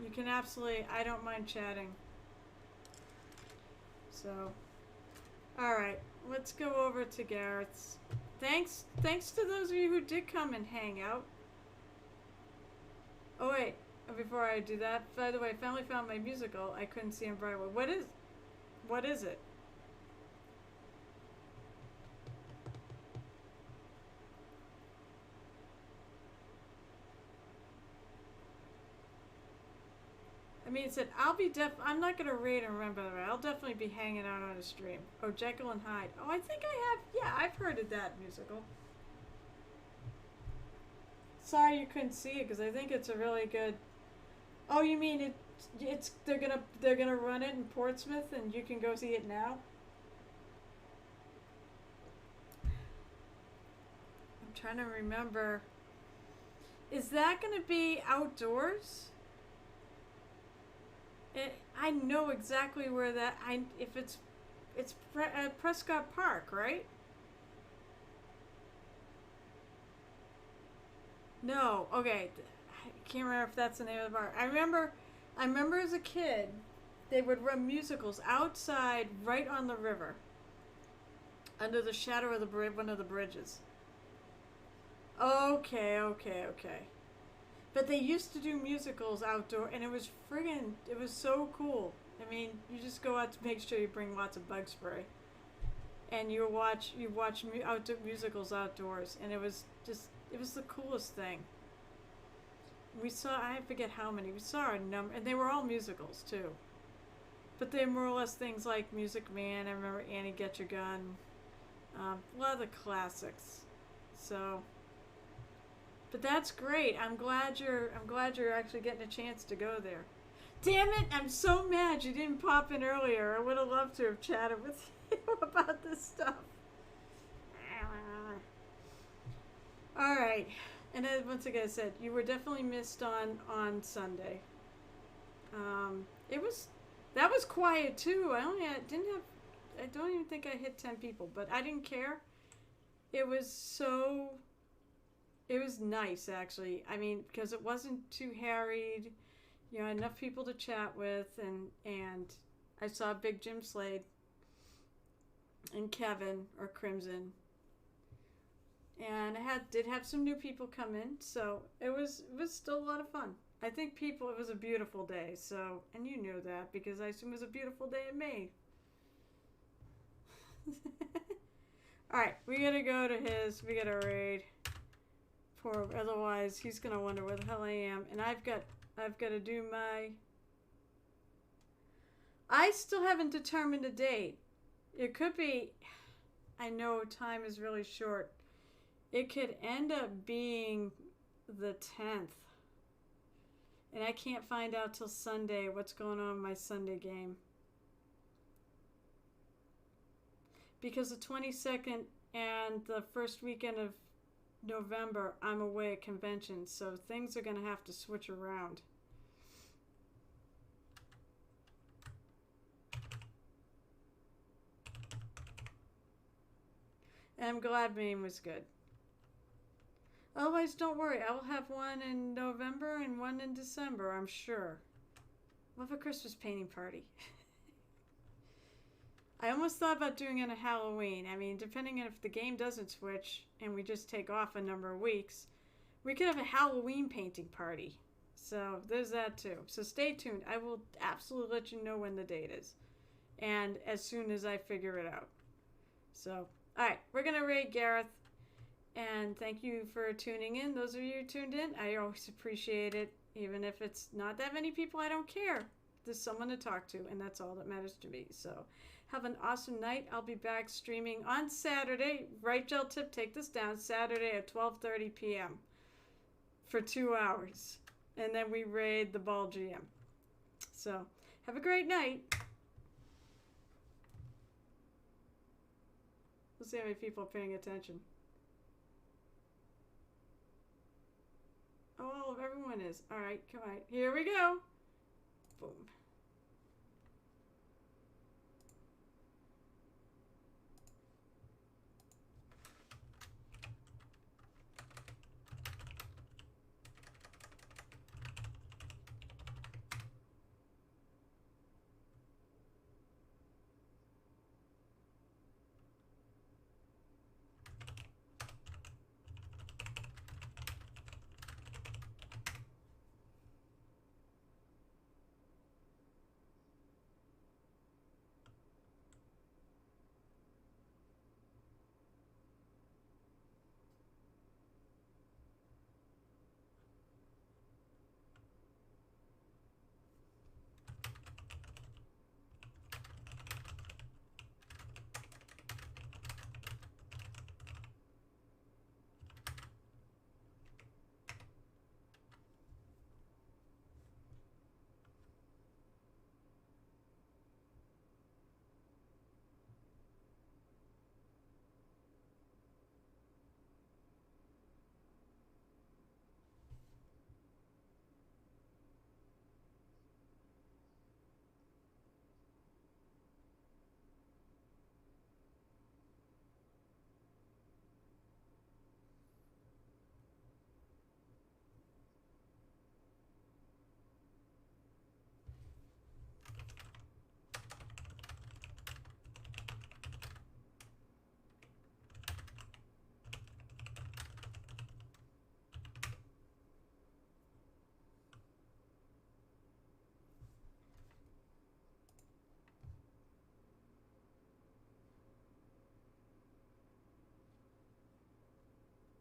you can absolutely, I don't mind chatting. So, alright, let's go over to Gareth's. Thanks to those of you who did come and hang out. Oh wait, before I do that, by the way, I finally found my musical. I couldn't see on Broadway. What is it? I mean, it said, I'm not going to read and remember the way. I'll definitely be hanging out on a stream. Oh, Jekyll and Hyde. Oh, I think I have, yeah, I've heard of that musical. Sorry you couldn't see it, because I think it's a really good, oh, you mean they're gonna run it in Portsmouth and you can go see it now? I'm trying to remember. Is that gonna be outdoors? I know exactly where that. It's Prescott Park, right? No, okay. I can't remember if that's the name of the park. I remember as a kid, they would run musicals outside, right on the river, under the shadow of one of the bridges. Okay. But they used to do musicals outdoor, and it was so cool. I mean, you just go out to make sure you bring lots of bug spray, and you watch musicals outdoors, and it was the coolest thing. We saw, I forget how many, we saw a number, and they were all musicals too. But they're more or less things like Music Man. I remember Annie Get Your Gun, a lot of the classics. So. But that's great. I'm glad you're actually getting a chance to go there. Damn it! I'm so mad you didn't pop in earlier. I would have loved to have chatted with you about this stuff. All right, and then once again I said you were definitely missed on Sunday. That was quiet too. I don't even think I hit 10 people, but I didn't care. It was nice, actually. I mean, because it wasn't too harried. You know, enough people to chat with, and I saw Big Jim Slade and Kevin, or Crimson. And I did have some new people come in, so it was still a lot of fun. I think it was a beautiful day, so, and you knew that, because I assume it was a beautiful day in May. Alright, we gotta go to we gotta raid. Otherwise he's gonna wonder where the hell I am, and I've got to do I still haven't determined a date. It could be, I know time is really short. It could end up being the 10th. And I can't find out till Sunday what's going on in my Sunday game. Because the 22nd and the first weekend of November, I'm away at conventions, so things are going to have to switch around. And I'm glad Maine was good. Otherwise, don't worry. I will have one in November and one in December, I'm sure. We'll have a Christmas painting party. I almost thought about doing it on Halloween. I mean, depending on if the game doesn't switch and we just take off a number of weeks, we could have a Halloween painting party. So there's that too. So stay tuned. I will absolutely let you know when the date is. And as soon as I figure it out. So, alright, we're going to raid Gareth. And thank you for tuning in. Those of you who tuned in, I always appreciate it. Even if it's not that many people, I don't care. There's someone to talk to, and that's all that matters to me. So, have an awesome night. I'll be back streaming on Saturday. Right, Gel Tip, take this down. Saturday at 12:30 p.m. for 2 hours. And then we raid the Ball GM. So, have a great night. Let's see how many people are paying attention. Oh, everyone is. All right, come on. Here we go. Boom.